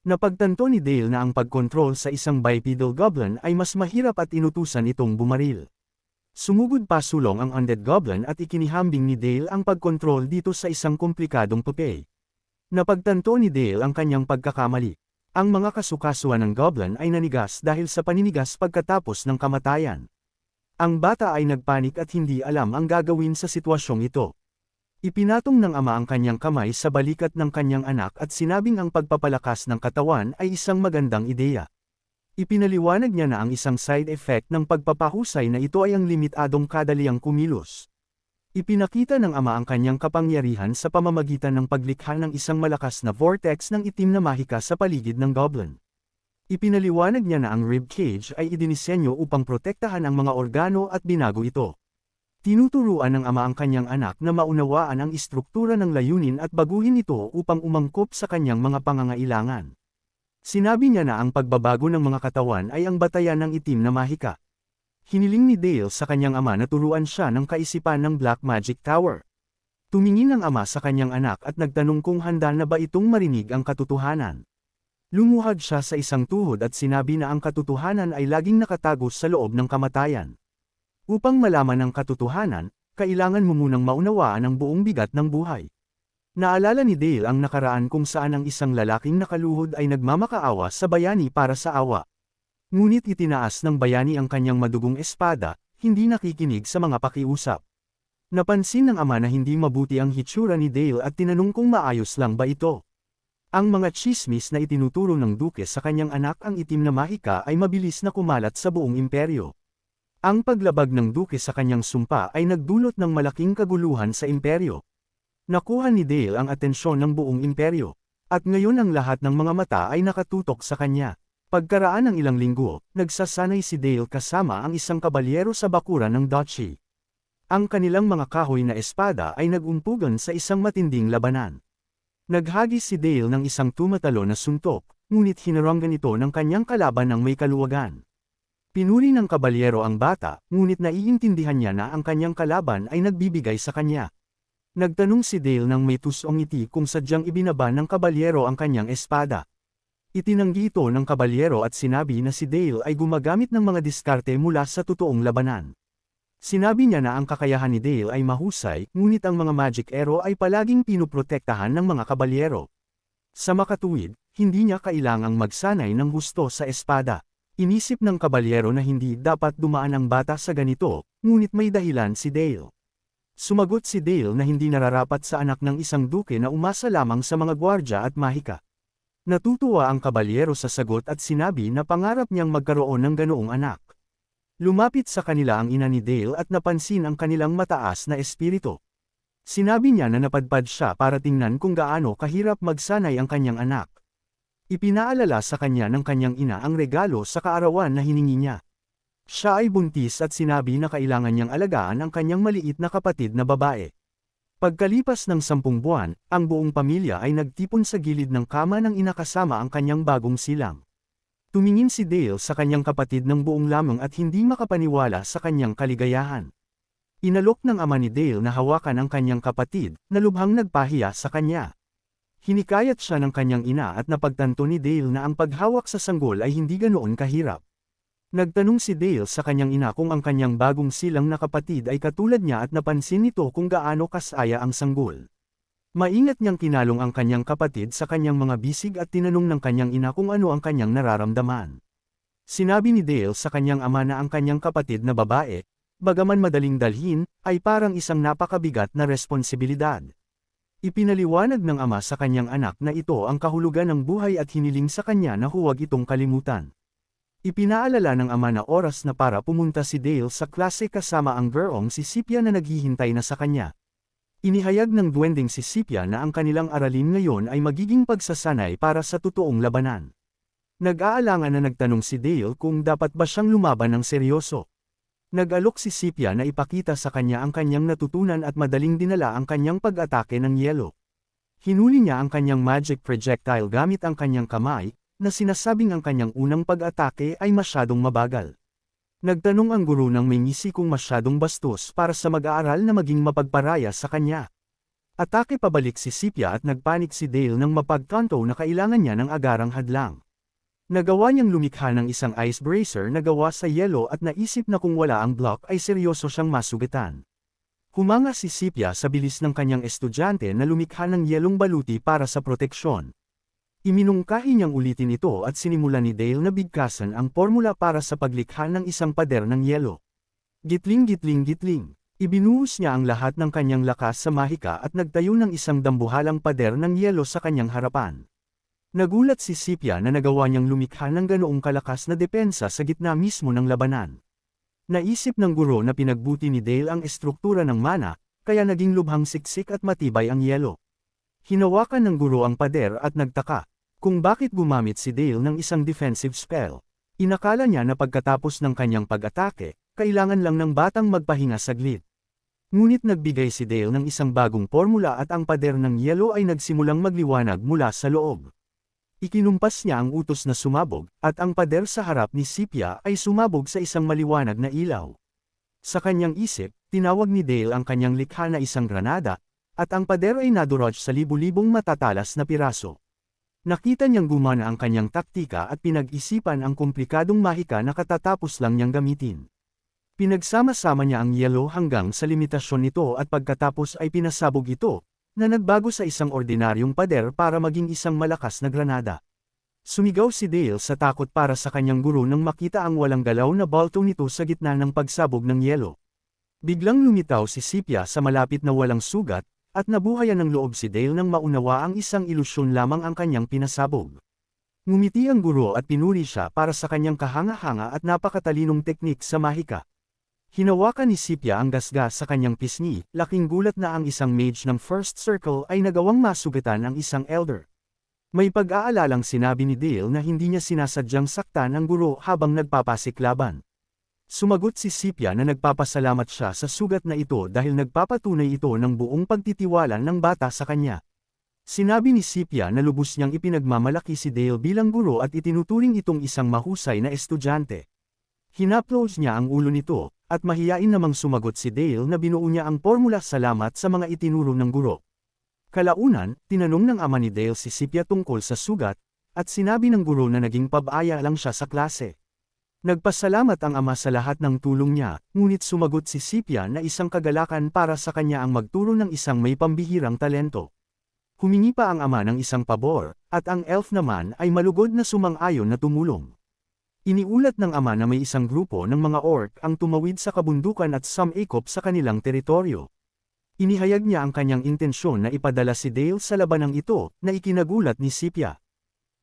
Napagtanto ni Dale na ang pagkontrol sa isang bipedal goblin ay mas mahirap at inutusan itong bumaril. Sumugod pa sulong ang undead goblin at ikinihambing ni Dale ang pagkontrol dito sa isang komplikadong papel. Napagtanto ni Dale ang kanyang pagkakamali. Ang mga kasukasuan ng goblin ay nanigas dahil sa paninigas pagkatapos ng kamatayan. Ang bata ay nagpanik at hindi alam ang gagawin sa sitwasyong ito. Ipinatong ng ama ang kanyang kamay sa balikat ng kanyang anak at sinabing ang pagpapalakas ng katawan ay isang magandang ideya. Ipinaliwanag niya na ang isang side effect ng pagpapahusay na ito ay ang limitadong kadaliang kumilos. Ipinakita ng ama ang kanyang kapangyarihan sa pamamagitan ng paglikha ng isang malakas na vortex ng itim na mahika sa paligid ng goblin. Ipinaliwanag niya na ang rib cage ay idinisenyo upang protektahan ang mga organo at binago ito. Tinuturuan ng ama ang kanyang anak na maunawaan ang istruktura ng layunin at baguhin ito upang umangkop sa kanyang mga pangangailangan. Sinabi niya na ang pagbabago ng mga katawan ay ang batayan ng itim na mahika. Hiniling ni Dale sa kanyang ama na turuan siya ng kaisipan ng Black Magic Tower. Tumingin ang ama sa kanyang anak at nagtanong kung handa na ba itong marinig ang katotohanan. Lumuhad siya sa isang tuhod at sinabi na ang katotohanan ay laging nakatago sa loob ng kamatayan. Upang malaman ang katotohanan, kailangan mo munang maunawaan ang buong bigat ng buhay. Naalala ni Dale ang nakaraan kung saan ang isang lalaking nakaluhod ay nagmamakaawa sa bayani para sa awa. Ngunit itinaas ng bayani ang kanyang madugong espada, hindi nakikinig sa mga pakiusap. Napansin ng ama na hindi mabuti ang hitsura ni Dale at tinanong kung maayos lang ba ito. Ang mga tsismis na itinuturo ng duke sa kanyang anak ang itim na mahika ay mabilis na kumalat sa buong imperyo. Ang paglabag ng duke sa kanyang sumpa ay nagdulot ng malaking kaguluhan sa imperyo. Nakuha ni Dale ang atensyon ng buong imperyo, at ngayon ang lahat ng mga mata ay nakatutok sa kanya. Pagkaraan ng ilang linggo, nagsasanay si Dale kasama ang isang kabalyero sa bakuran ng duchy. Ang kanilang mga kahoy na espada ay nagumpugan sa isang matinding labanan. Naghagis si Dale ng isang tumatalo na suntok, ngunit hinaranggan ito ng kanyang kalaban ng may kaluwagan. Pinuri ng kabalyero ang bata, ngunit naiintindihan niya na ang kanyang kalaban ay nagbibigay sa kanya. Nagtanong si Dale ng may tusong ngiti kung sadyang ibinaba ng kabalyero ang kanyang espada. Itinanggi ito ng kabalyero at sinabi na si Dale ay gumagamit ng mga diskarte mula sa totoong labanan. Sinabi niya na ang kakayahan ni Dale ay mahusay, ngunit ang mga magic arrow ay palaging pinuprotektahan ng mga kabalyero. Sa makatuwid, hindi niya kailangang magsanay ng husto sa espada. Inisip ng kabalyero na hindi dapat dumaan ang bata sa ganito, ngunit may dahilan si Dale. Sumagot si Dale na hindi nararapat sa anak ng isang duke na umasa lamang sa mga gwardya at mahika. Natutuwa ang kabalyero sa sagot at sinabi na pangarap niyang magkaroon ng ganoong anak. Lumapit sa kanila ang ina ni Dale at napansin ang kanilang mataas na espiritu. Sinabi niya na napadpad siya para tingnan kung gaano kahirap magsanay ang kanyang anak. Ipinaalala sa kanya ng kanyang ina ang regalo sa kaarawan na hiningi niya. Siya ay buntis at sinabi na kailangan niyang alagaan ang kanyang maliit na kapatid na babae. Pagkalipas ng 10 buwan, ang buong pamilya ay nagtipon sa gilid ng kama ng ina kasama ang kanyang bagong silang. Tumingin si Dale sa kanyang kapatid ng buong lamang at hindi makapaniwala sa kanyang kaligayahan. Inalok ng ama ni Dale na hawakan ang kanyang kapatid, na lubhang nagpahiya sa kanya. Hinikayat siya ng kanyang ina at napagtanto ni Dale na ang paghawak sa sanggol ay hindi ganoon kahirap. Nagtanong si Dale sa kanyang ina kung ang kanyang bagong silang na kapatid ay katulad niya at napansin nito kung gaano kasaya ang sanggol. Maingat niyang kinalong ang kanyang kapatid sa kanyang mga bisig at tinanong ng kanyang ina kung ano ang kanyang nararamdaman. Sinabi ni Dale sa kanyang ama na ang kanyang kapatid na babae, bagaman madaling dalhin, ay parang isang napakabigat na responsibilidad. Ipinaliwanag ng ama sa kanyang anak na ito ang kahulugan ng buhay at hiniling sa kanya na huwag itong kalimutan. Ipinaalala ng ama na oras na para pumunta si Dale sa klase kasama ang gurong si Sipia na naghihintay na sa kanya. Inihayag ng duwending si Sipia na ang kanilang aralin ngayon ay magiging pagsasanay para sa totoong labanan. Nag-aalangan na nagtanong si Dale kung dapat ba siyang lumaban ng seryoso. Nag-alok si Sipia na ipakita sa kanya ang kanyang natutunan at madaling dinala ang kanyang pag-atake ng yelo. Hinuli niya ang kanyang magic projectile gamit ang kanyang kamay, na sinasabing ang kanyang unang pag-atake ay masyadong mabagal. Nagtanong ang guro ng may ngisi kung masyadong bastos para sa mag-aaral na maging mapagparaya sa kanya. Atake pabalik si Sipia at nagpanik si Dale nang mapagtanto na kailangan niya ng agarang hadlang. Nagawa niyang lumikha ng isang icebreaker na gawa sa yelo at naisip na kung wala ang block ay seryoso siyang masugatan. Humanga si Sipia sa bilis ng kanyang estudyante na lumikha ng yelong baluti para sa proteksyon. Iminungkahi niyang ulitin ito at sinimula ni Dale na bigkasan ang formula para sa paglikha ng isang pader ng yelo. Gitling gitling gitling. Ibinuhos niya ang lahat ng kanyang lakas sa mahika at nagtayo ng isang dambuhalang pader ng yelo sa kanyang harapan. Nagulat si Sipia na nagawa niyang lumikha ng ganoong kalakas na depensa sa gitna mismo ng labanan. Naisip ng guro na pinagbuti ni Dale ang estruktura ng mana, kaya naging lubhang siksik at matibay ang yelo. Hinawakan ng guro ang pader at nagtaka kung bakit gumamit si Dale ng isang defensive spell. Inakala niya na pagkatapos ng kanyang pag-atake, kailangan lang ng batang magpahinga saglit. Ngunit nagbigay si Dale ng isang bagong formula at ang pader ng yelo ay nagsimulang magliwanag mula sa loob. Ikinumpas niya ang utos na sumabog, at ang pader sa harap ni Sipia ay sumabog sa isang maliwanag na ilaw. Sa kanyang isip, tinawag ni Dale ang kanyang likha na isang granada, at ang pader ay nadurog sa libu-libong matatalas na piraso. Nakita niyang gumana ang kanyang taktika at pinag-isipan ang komplikadong mahika na katatapos lang niyang gamitin. Pinagsama-sama niya ang yelo hanggang sa limitasyon nito at pagkatapos ay pinasabog ito, na nagbago sa isang ordinaryong pader para maging isang malakas na granada. Sumigaw si Dale sa takot para sa kanyang guro nang makita ang walang galaw na balto nito sa gitna ng pagsabog ng yelo. Biglang lumitaw si Sepia sa malapit na walang sugat, at nabuhayan ng loob si Dale nang maunawa ang isang ilusyon lamang ang kanyang pinasabog. Ngumiti ang guro at pinuri siya para sa kanyang kahanga-hanga at napakatalinong teknik sa mahika. Hinawakan ni Sepia ang gasgas sa kanyang pisngi, laking gulat na ang isang mage ng First Circle ay nagawang masugatan ang isang elder. May pag-aalalang sinabi ni Dale na hindi niya sinasadyang saktan ang guro habang nagpapasiklaban. Sumagot si Sepia na nagpapasalamat siya sa sugat na ito dahil nagpapatunay ito ng buong pagtitiwala ng bata sa kanya. Sinabi ni Sepia na lubos niyang ipinagmamalaki si Dale bilang guro at itinuturing itong isang mahusay na estudyante. Hinaplos niya ang ulo nito, at mahiyain namang sumagot si Dale na binuo niya ang formula salamat sa mga itinuro ng guro. Kalaunan, tinanong ng ama ni Dale si Sepia tungkol sa sugat, at sinabi ng guro na naging pabaya lang siya sa klase. Nagpasalamat ang ama sa lahat ng tulong niya, ngunit sumagot si Sepia na isang kagalakan para sa kanya ang magturo ng isang may pambihirang talento. Humingi pa ang ama ng isang pabor, at ang elf naman ay malugod na sumang-ayon na tumulong. Iniulat ng ama na may isang grupo ng mga orc ang tumawid sa kabundukan at sumikop sa kanilang teritoryo. Inihayag niya ang kanyang intensyon na ipadala si Dale sa labanang ito, na ikinagulat ni Sepia.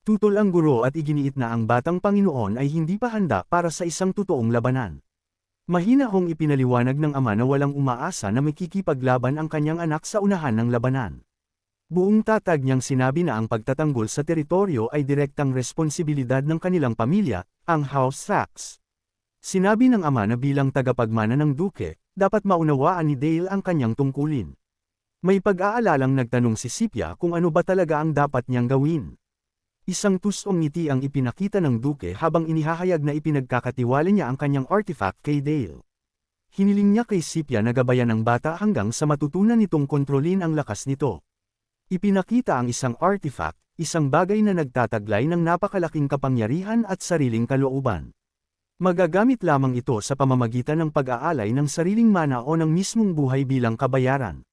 Tutol ang guro at iginiit na ang batang Panginoon ay hindi pa handa para sa isang totoong labanan. Mahina hong ipinaliwanag ng ama na walang umaasa na makikipaglaban ang kanyang anak sa unahan ng labanan. Buong tatag niyang sinabi na ang pagtatanggol sa teritoryo ay direktang responsibilidad ng kanilang pamilya, ang House Sachs. Sinabi ng ama na bilang tagapagmana ng duke, dapat maunawaan ni Dale ang kanyang tungkulin. May pag-aalalang nagtanong si Sepia kung ano ba talaga ang dapat niyang gawin. Isang tusong ngiti ang ipinakita ng duke habang inihahayag na ipinagkakatiwala niya ang kanyang artifact kay Dale. Hiniling niya kay Sepia na gabayan ang bata hanggang sa matutunan nitong kontrolin ang lakas nito. Ipinakita ang isang artifact, isang bagay na nagtataglay ng napakalaking kapangyarihan at sariling kalooban. Magagamit lamang ito sa pamamagitan ng pag-aalay ng sariling mana o ng mismong buhay bilang kabayaran.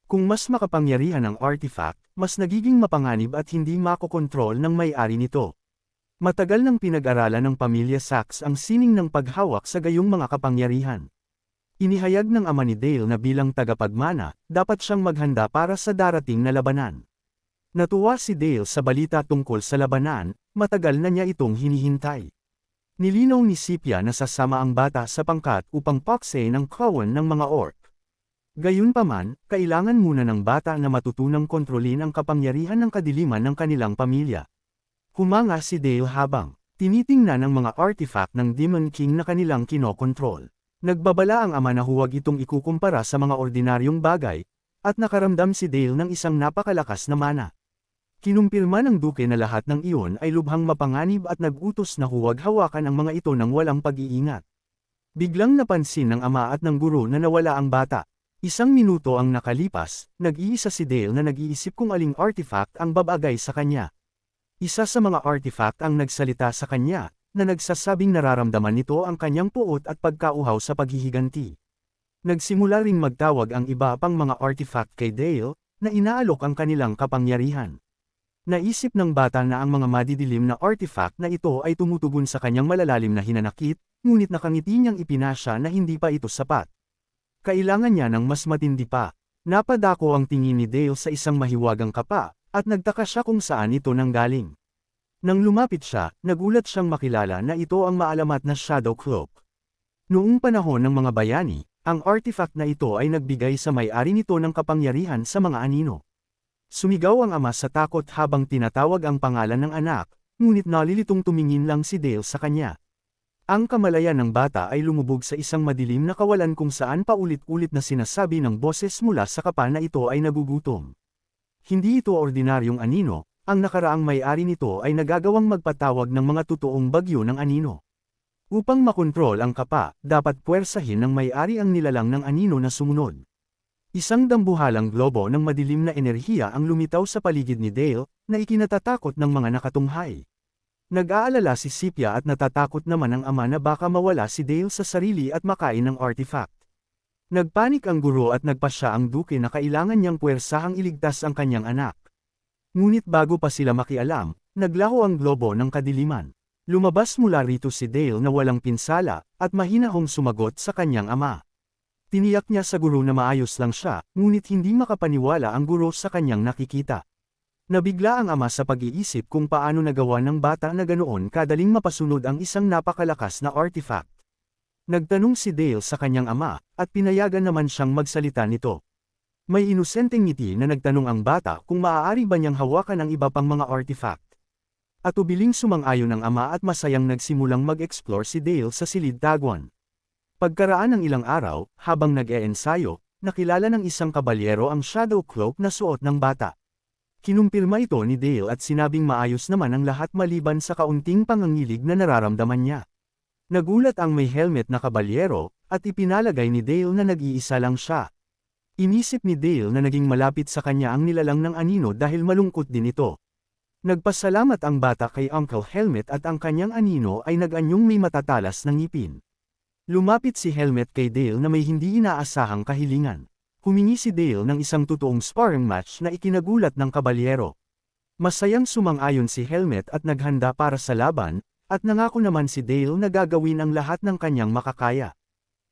Kung mas makapangyarihan ang artifact, mas nagiging mapanganib at hindi makokontrol ng may-ari nito. Matagal nang pinag-aralan ng pamilya Sachs ang sining ng paghawak sa gayong mga kapangyarihan. Inihayag ng ama ni Dale na bilang tagapagmana, dapat siyang maghanda para sa darating na labanan. Natuwa si Dale sa balita tungkol sa labanan, matagal na niya itong hinihintay. Nilinaw ni Sepia na sasama ang bata sa pangkat upang pakse ng kawan ng mga orc. Gayunpaman, kailangan muna ng bata na matutunang kontrolin ang kapangyarihan ng kadiliman ng kanilang pamilya. Humanga si Dale habang tinitingnan ng mga artifact ng Demon King na kanilang kinokontrol. Nagbabala ang ama na huwag itong ikukumpara sa mga ordinaryong bagay, at nakaramdam si Dale ng isang napakalakas na mana. Kinumpirma ng duke na lahat ng iyon ay lubhang mapanganib at nag-utos na huwag hawakan ang mga ito ng walang pag-iingat. Biglang napansin ng ama at ng guro na nawala ang bata. Isang minuto ang nakalipas, nag-iisa si Dale na nag-iisip kung aling artifact ang babagay sa kanya. Isa sa mga artifact ang nagsalita sa kanya, na nagsasabing nararamdaman nito ang kanyang puot at pagkauhaw sa paghihiganti. Nagsimula ring magtawag ang iba pang mga artifact kay Dale, na inaalok ang kanilang kapangyarihan. Naisip ng bata na ang mga madidilim na artifact na ito ay tumutugon sa kanyang malalalim na hinanakit, ngunit nakangiti niyang ipinasya na hindi pa ito sapat. Kailangan niya ng mas matindi pa. Napadako ang tingin ni Dale sa isang mahiwagang kapa, at nagtaka siya kung saan ito nanggaling. Nang lumapit siya, nagulat siyang makilala na ito ang maalamat na Shadow Cloak. Noong panahon ng mga bayani, ang artifact na ito ay nagbigay sa may-ari nito ng kapangyarihan sa mga anino. Sumigaw ang ama sa takot habang tinatawag ang pangalan ng anak, ngunit nalilitong tumingin lang si Dale sa kanya. Ang kamalayan ng bata ay lumubog sa isang madilim na kawalan kung saan paulit-ulit na sinasabi ng boses mula sa kapa na ito ay nagugutom. Hindi ito ordinaryong anino, ang nakaraang may-ari nito ay nagagawang magpatawag ng mga totoong bagyo ng anino. Upang makontrol ang kapa, dapat puwersahin ng may-ari ang nilalang ng anino na sumunod. Isang dambuhalang globo ng madilim na enerhiya ang lumitaw sa paligid ni Dale, na ikinatatakot ng mga nakatunghay. Nag-aalala si Sepia at natatakot naman ang ama na baka mawala si Dale sa sarili at makain ng artifact. Nagpanik ang guro at nagpasya ang duke na kailangan niyang puwersahang iligtas ang kanyang anak. Ngunit bago pa sila makialam, naglaho ang globo ng kadiliman. Lumabas mula rito si Dale na walang pinsala, at mahinahong sumagot sa kanyang ama. Tiniyak niya sa guro na maayos lang siya, ngunit hindi makapaniwala ang guro sa kanyang nakikita. Nabigla ang ama sa pag-iisip kung paano nagawa ng bata na ganoon kadaling mapasunod ang isang napakalakas na artifact. Nagtanong si Dale sa kanyang ama, at pinayagan naman siyang magsalita nito. May inosenteng ngiti na nagtanong ang bata kung maaari ba niyang hawakan ang iba pang mga artifact. At ubiling sumang-ayon ang ama at masayang nagsimulang mag-explore si Dale sa silid tagwan. Pagkaraan ng ilang araw, habang nag-e-ensayo, nakilala ng isang kabalyero ang shadow cloak na suot ng bata. Kinumpirma ito ni Dale at sinabing maayos naman ang lahat maliban sa kaunting pangangilig na nararamdaman niya. Nagulat ang may helmet na kabalyero, at ipinalagay ni Dale na nag-iisa lang siya. Inisip ni Dale na naging malapit sa kanya ang nilalang ng anino dahil malungkot din ito. Nagpasalamat ang bata kay Uncle Helmet at ang kanyang anino ay nag-anyong may matatalas na ngipin. Lumapit si Helmet kay Dale na may hindi inaasahang kahilingan. Humingi si Dale ng isang totoong sparring match na ikinagulat ng kabalyero. Masayang sumang-ayon si Helmet at naghanda para sa laban, at nangako naman si Dale na gagawin ang lahat ng kanyang makakaya.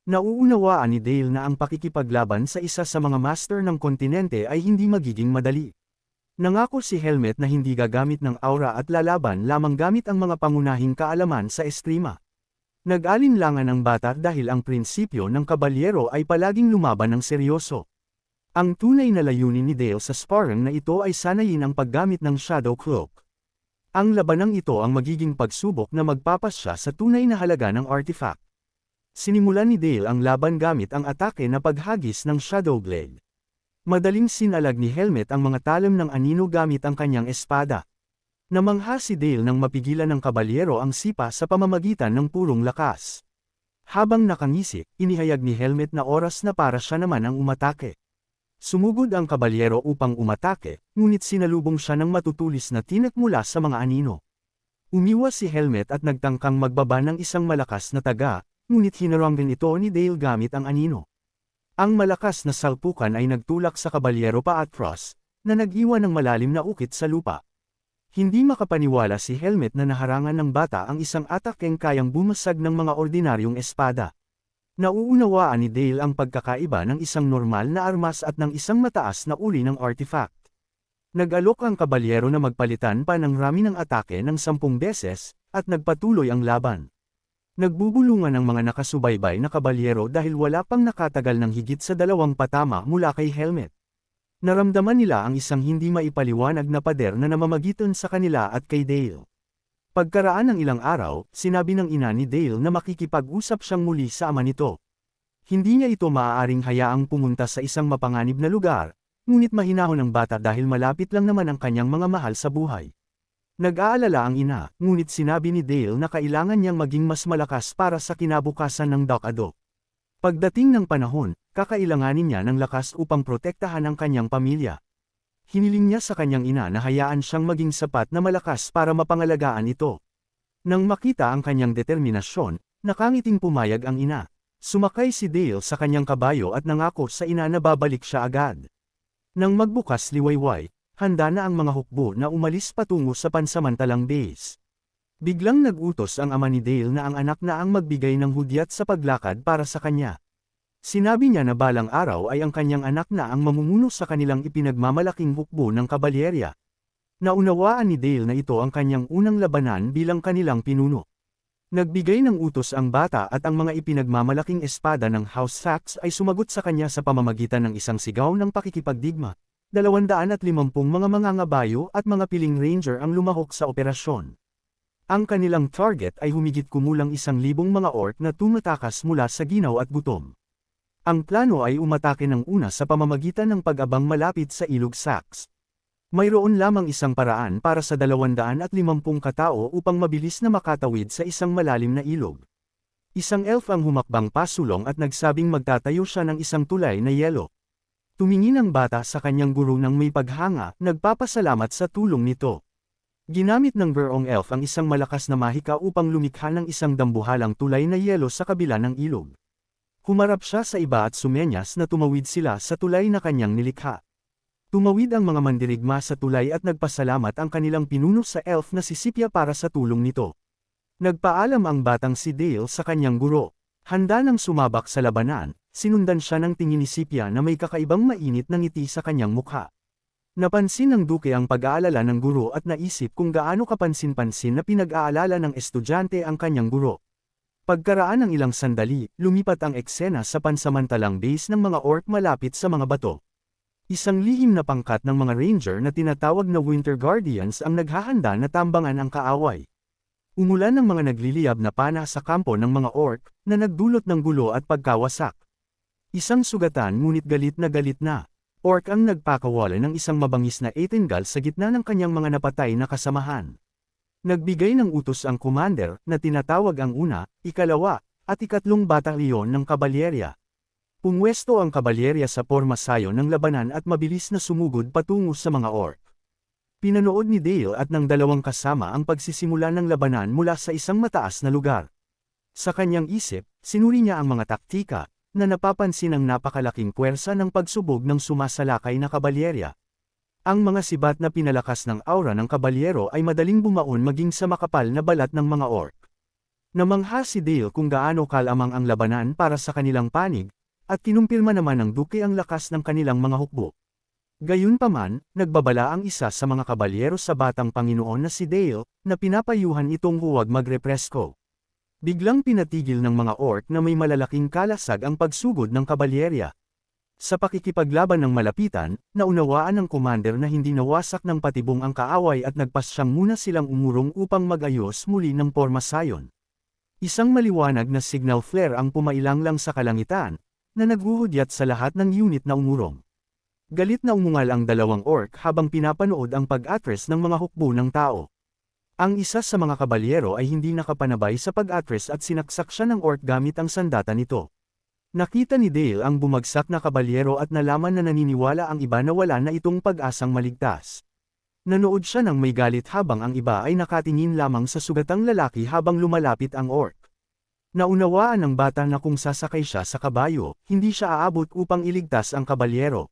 Nauunawaan ni Dale na ang pakikipaglaban sa isa sa mga master ng kontinente ay hindi magiging madali. Nangako si Helmet na hindi gagamit ng aura at lalaban lamang gamit ang mga pangunahing kaalaman sa eskrima. Nag-alinlangan ang bata dahil ang prinsipyo ng kabalyero ay palaging lumaban ng seryoso. Ang tunay na layunin ni Dale sa sparring na ito ay sanayin ang paggamit ng shadow cloak. Ang labanang ito ang magiging pagsubok na magpapasya sa tunay na halaga ng artifact. Sinimulan ni Dale ang laban gamit ang atake na paghagis ng shadow blade. Madaling sinalag ni Helmet ang mga talim ng anino gamit ang kanyang espada. Namangha si Dale nang mapigilan ng kabalyero ang sipa sa pamamagitan ng purong lakas. Habang nakangisi, inihayag ni Helmet na oras na para siya naman ang umatake. Sumugod ang kabalyero upang umatake, ngunit sinalubong siya ng matutulis na tinak mula sa mga anino. Umiwas si Helmet at nagtangkang magbaba ng isang malakas na taga, ngunit hinarang din ito ni Dale gamit ang anino. Ang malakas na salpukan ay nagtulak sa kabalyero paatras, na nag-iwan ng malalim na ukit sa lupa. Hindi makapaniwala si Helmet na naharangan ng bata ang isang atakeng kayang bumasag ng mga ordinaryong espada. Nauunawaan ni Dale ang pagkakaiba ng isang normal na armas at ng isang mataas na uri ng artifact. Nag-alok ang kabalyero na magpalitan pa ng rami ng atake ng 10 beses, at nagpatuloy ang laban. Nagbubulungan ang mga nakasubaybay na kabalyero dahil wala pang nakatagal ng higit sa 2 patama mula kay Helmet. Naramdaman nila ang isang hindi maipaliwanag na pader na namamagitan sa kanila at kay Dale. Pagkaraan ng ilang araw, sinabi ng ina ni Dale na makikipag-usap siyang muli sa ama nito. Hindi niya ito maaaring hayaang pumunta sa isang mapanganib na lugar, ngunit mahinahon ang bata dahil malapit lang naman ang kanyang mga mahal sa buhay. Nag-aalala ang ina, ngunit sinabi ni Dale na kailangan niyang maging mas malakas para sa kinabukasan ng Duck-a-Duck. Pagdating ng panahon, kakailanganin niya ng lakas upang protektahan ang kanyang pamilya. Hiniling niya sa kanyang ina na hayaan siyang maging sapat na malakas para mapangalagaan ito. Nang makita ang kanyang determinasyon, nakangiting pumayag ang ina. Sumakay si Dale sa kanyang kabayo at nangako sa ina na babalik siya agad. Nang magbukas liwayway, handa na ang mga hukbo na umalis patungo sa pansamantalang base. Biglang nag-utos ang ama ni Dale na ang anak na ang magbigay ng hudyat sa paglakad para sa kanya. Sinabi niya na balang araw ay ang kanyang anak na ang mamumuno sa kanilang ipinagmamalaking hukbo ng kabalyerya. Naunawaan ni Dale na ito ang kanyang unang labanan bilang kanilang pinuno. Nagbigay ng utos ang bata at ang mga ipinagmamalaking espada ng House Sax ay sumagot sa kanya sa pamamagitan ng isang sigaw ng pakikipagdigma. 250 mga mangangabayo at mga piling ranger ang lumahok sa operasyon. Ang kanilang target ay humigit kumulang 1,000 mga orc na tumatakas mula sa ginaw at gutom. Ang plano ay umatake ng una sa pamamagitan ng pag-abang malapit sa ilog Sax. Mayroon lamang isang paraan para sa 250 katao upang mabilis na makatawid sa isang malalim na ilog. Isang elf ang humakbang pasulong at nagsabing magtatayo siya ng isang tulay na yelo. Tumingin ang bata sa kanyang guro ng may paghanga, nagpapasalamat sa tulong nito. Ginamit ng Verong Elf ang isang malakas na mahika upang lumikha ng isang dambuhalang tulay na yelo sa kabila ng ilog. Humarap siya sa iba at sumenyas na tumawid sila sa tulay na kanyang nilikha. Tumawid ang mga mandirigma sa tulay at nagpasalamat ang kanilang pinuno sa elf na si Scipia para sa tulong nito. Nagpaalam ang batang si Dale sa kanyang guro. Handa nang sumabak sa labanan, sinundan siya ng tingin ni Scipia na may kakaibang mainit na ngiti sa kanyang mukha. Napansin ng duke ang pag-aalala ng guro at naisip kung gaano kapansin-pansin na pinag-aalala ng estudyante ang kanyang guro. Pagkaraan ng ilang sandali, lumipat ang eksena sa pansamantalang base ng mga orc malapit sa mga bato. Isang lihim na pangkat ng mga ranger na tinatawag na Winter Guardians ang naghahanda na tambangan ang kaaway. Umulan ng mga nagliliyab na pana sa kampo ng mga orc, na nagdulot ng gulo at pagkawasak. Isang sugatan ngunit galit na. Orc ang nagpakawala ng isang mabangis na Etengal sa gitna ng kanyang mga napatay na kasamahan. Nagbigay ng utos ang commander, na tinatawag ang una, ikalawa, at ikatlong batalyon ng kabalyerya. Pumwesto ang kabalyerya sa pormasayo ng labanan at mabilis na sumugod patungo sa mga orc. Pinanood ni Dale at ng dalawang kasama ang pagsisimula ng labanan mula sa isang mataas na lugar. Sa kanyang isip, sinuri niya ang mga taktika, na napapansin ang napakalaking puwersa ng pagsubog ng sumasalakay na kabalyerya. Ang mga sibat na pinalakas ng aura ng kabalyero ay madaling bumaon maging sa makapal na balat ng mga orc. Namangha si Dale kung gaano kalamang ang labanan para sa kanilang panig, at kinumpirma naman ng duke ang lakas ng kanilang mga hukbo. Gayunpaman, nagbabala ang isa sa mga kabalyero sa batang Panginoon na si Dale, na pinapayuhan itong huwag magrepresko. Biglang pinatigil ng mga orc na may malalaking kalasag ang pagsugod ng kabalyerya. Sa pakikipaglaban ng malapitan, naunawaan ng commander na hindi nawasak ng patibong ang kaaway at nagpasyang muna silang umurong upang magayos muli ng pormasayon. Isang maliwanag na signal flare ang pumailanglang sa kalangitan, na naghuhudyat sa lahat ng unit na umurong. Galit na umungal ang dalawang orc habang pinapanood ang pag-atres ng mga hukbo ng tao. Ang isa sa mga kabalyero ay hindi nakapanabay sa pag-atres at sinaksak siya ng orc gamit ang sandata nito. Nakita ni Dale ang bumagsak na kabalyero at nalaman na naniniwala ang iba na wala na itong pag-asang maligtas. Nanood siya ng may galit habang ang iba ay nakatingin lamang sa sugatang lalaki habang lumalapit ang orc. Naunawaan ng bata na kung sasakay siya sa kabayo, hindi siya aabot upang iligtas ang kabalyero.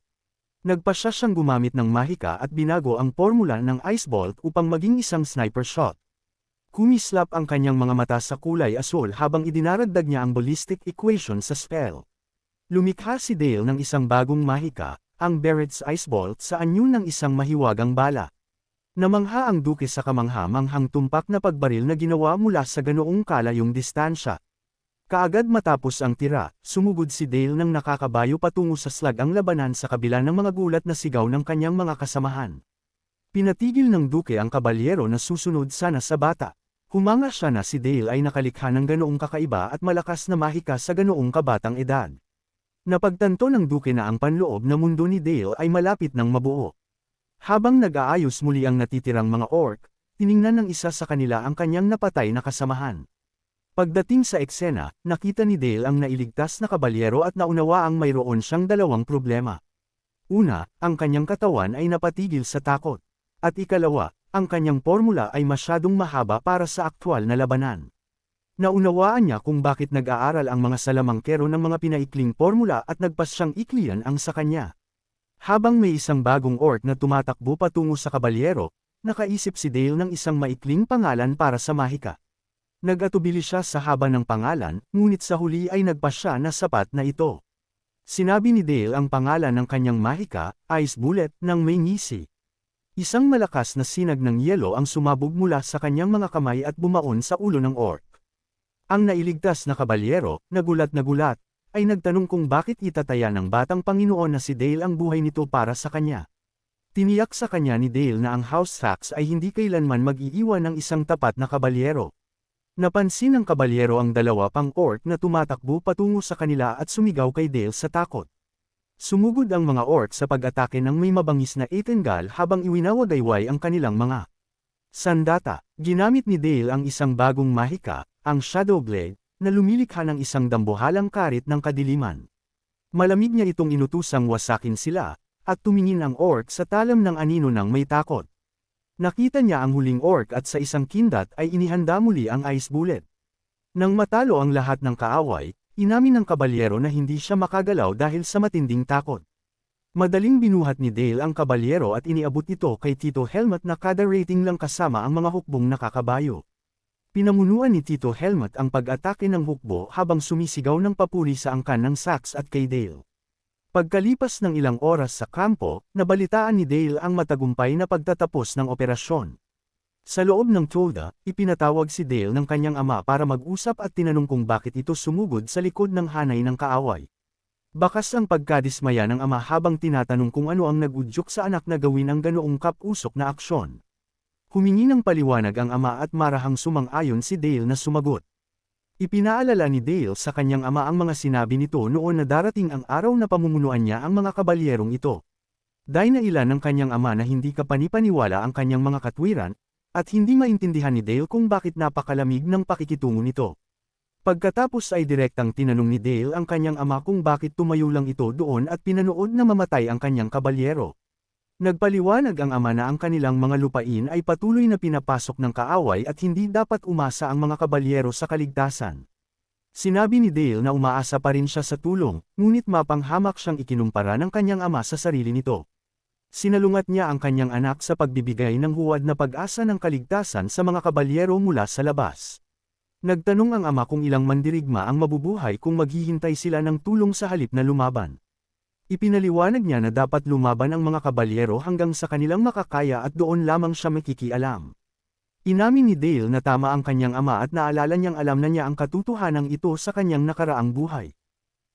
Nagpasya siyang gumamit ng mahika at binago ang formula ng Ice Bolt upang maging isang sniper shot. Kumislap ang kanyang mga mata sa kulay asul habang idinaragdag niya ang ballistic equation sa spell. Lumikha si Dale ng isang bagong mahika, ang Barrett's Ice Bolt sa anyo ng isang mahiwagang bala. Namangha ang duke sa kamangha-manghang tumpak na pagbaril na ginawa mula sa ganoong kalayong distansya. Kaagad matapos ang tira, sumugod si Dale ng nakakabayo patungo sa slag ang labanan sa kabila ng mga gulat na sigaw ng kanyang mga kasamahan. Pinatigil ng duke ang kabalyero na susunod sana sa bata. Humanga siya na si Dale ay nakalikha ng ganoong kakaiba at malakas na mahika sa ganoong kabatang edad. Napagtanto ng duke na ang panloob na mundo ni Dale ay malapit ng mabuo. Habang nag-aayos muli ang natitirang mga orc, tiningnan ng isa sa kanila ang kanyang napatay na kasamahan. Pagdating sa eksena, nakita ni Dale ang nailigtas na kabalyero at naunawaang mayroon siyang dalawang problema. Una, ang kanyang katawan ay napatigil sa takot. At ikalawa, ang kanyang formula ay masyadong mahaba para sa aktwal na labanan. Naunawaan niya kung bakit nag-aaral ang mga salamangkero ng mga pinaikling formula at nagpasyang iklian ang sa kanya. Habang may isang bagong orc na tumatakbo patungo sa kabalyero, nakaisip si Dale ng isang maikling pangalan para sa mahika. Nag-atubili siya sa haba ng pangalan, ngunit sa huli ay nagpasya na sapat na ito. Sinabi ni Dale ang pangalan ng kanyang mahika, Ice Bullet, ng may ngisi. Isang malakas na sinag ng yelo ang sumabog mula sa kanyang mga kamay at bumaon sa ulo ng orc. Ang nailigtas na kabalyero, nagulat, ay nagtanong kung bakit itataya ng batang Panginoon na si Dale ang buhay nito para sa kanya. Tiniyak sa kanya ni Dale na ang House Sax ay hindi kailanman mag-iiwan ng isang tapat na kabalyero. Napansin ng kabalyero ang dalawa pang orc na tumatakbo patungo sa kanila at sumigaw kay Dale sa takot. Sumugod ang mga orc sa pag-atake ng may mabangis na Etengal habang iwinawagayway ang kanilang mga sandata. Ginamit ni Dale ang isang bagong mahika, ang Shadow Blade, na lumilikha ng isang dambuhalang karit ng kadiliman. Malamig niya itong inutusang wasakin sila, at tumingin ang orc sa talam ng anino ng may takot. Nakita niya ang huling orc at sa isang kindat ay inihanda muli ang Ice Bullet. Nang matalo ang lahat ng kaaway, Inamin ng kabalyero na hindi siya makagalaw dahil sa matinding takot. Madaling binuhat ni Dale ang kabalyero at iniabot ito kay Tito Helmut na kada rating lang kasama ang mga hukbong nakakabayo. Pinamunuan ni Tito Helmut ang pag-atake ng hukbo habang sumisigaw ng papuri sa angkan ng Sax at kay Dale. Pagkalipas ng ilang oras sa kampo, nabalitaan ni Dale ang matagumpay na pagtatapos ng operasyon. Sa loob ng tolda, ipinatawag si Dale ng kanyang ama para mag-usap at tinanong kung bakit ito sumugod sa likod ng hanay ng kaaway. Bakas ang pagkadismaya ng ama habang tinatanong kung ano ang nag-udyok sa anak na gawin ang ganoong kapusok na aksyon. Humingi ng paliwanag ang ama at marahang sumang-ayon si Dale na sumagot. Ipinaalala ni Dale sa kanyang ama ang mga sinabi nito noon na darating ang araw na pamumunuan niya ang mga kabalyerong ito. Dahilan ng kanyang ama na hindi kapanipaniwala ang kanyang mga katwiran, at hindi maintindihan ni Dale kung bakit napakalamig ng pakikitungo nito. Pagkatapos ay direktang tinanong ni Dale ang kanyang ama kung bakit tumayo lang ito doon at pinanood na mamatay ang kanyang kabalyero. Nagpaliwanag ang ama na ang kanilang mga lupain ay patuloy na pinapasok ng kaaway at hindi dapat umasa ang mga kabalyero sa kaligtasan. Sinabi ni Dale na umaasa pa rin siya sa tulong, ngunit mapanghamak siyang ikinumpara ng kanyang ama sa sarili nito. Sinalungat niya ang kanyang anak sa pagbibigay ng huwad na pag-asa ng kaligtasan sa mga kabalyero mula sa labas. Nagtanong ang ama kung ilang mandirigma ang mabubuhay kung maghihintay sila ng tulong sa halip na lumaban. Ipinaliwanag niya na dapat lumaban ang mga kabalyero hanggang sa kanilang makakaya at doon lamang siya makikialam. Inamin ni Dale na tama ang kanyang ama at naalala niyang alam na niya ang katotohanan ito sa kanyang nakaraang buhay.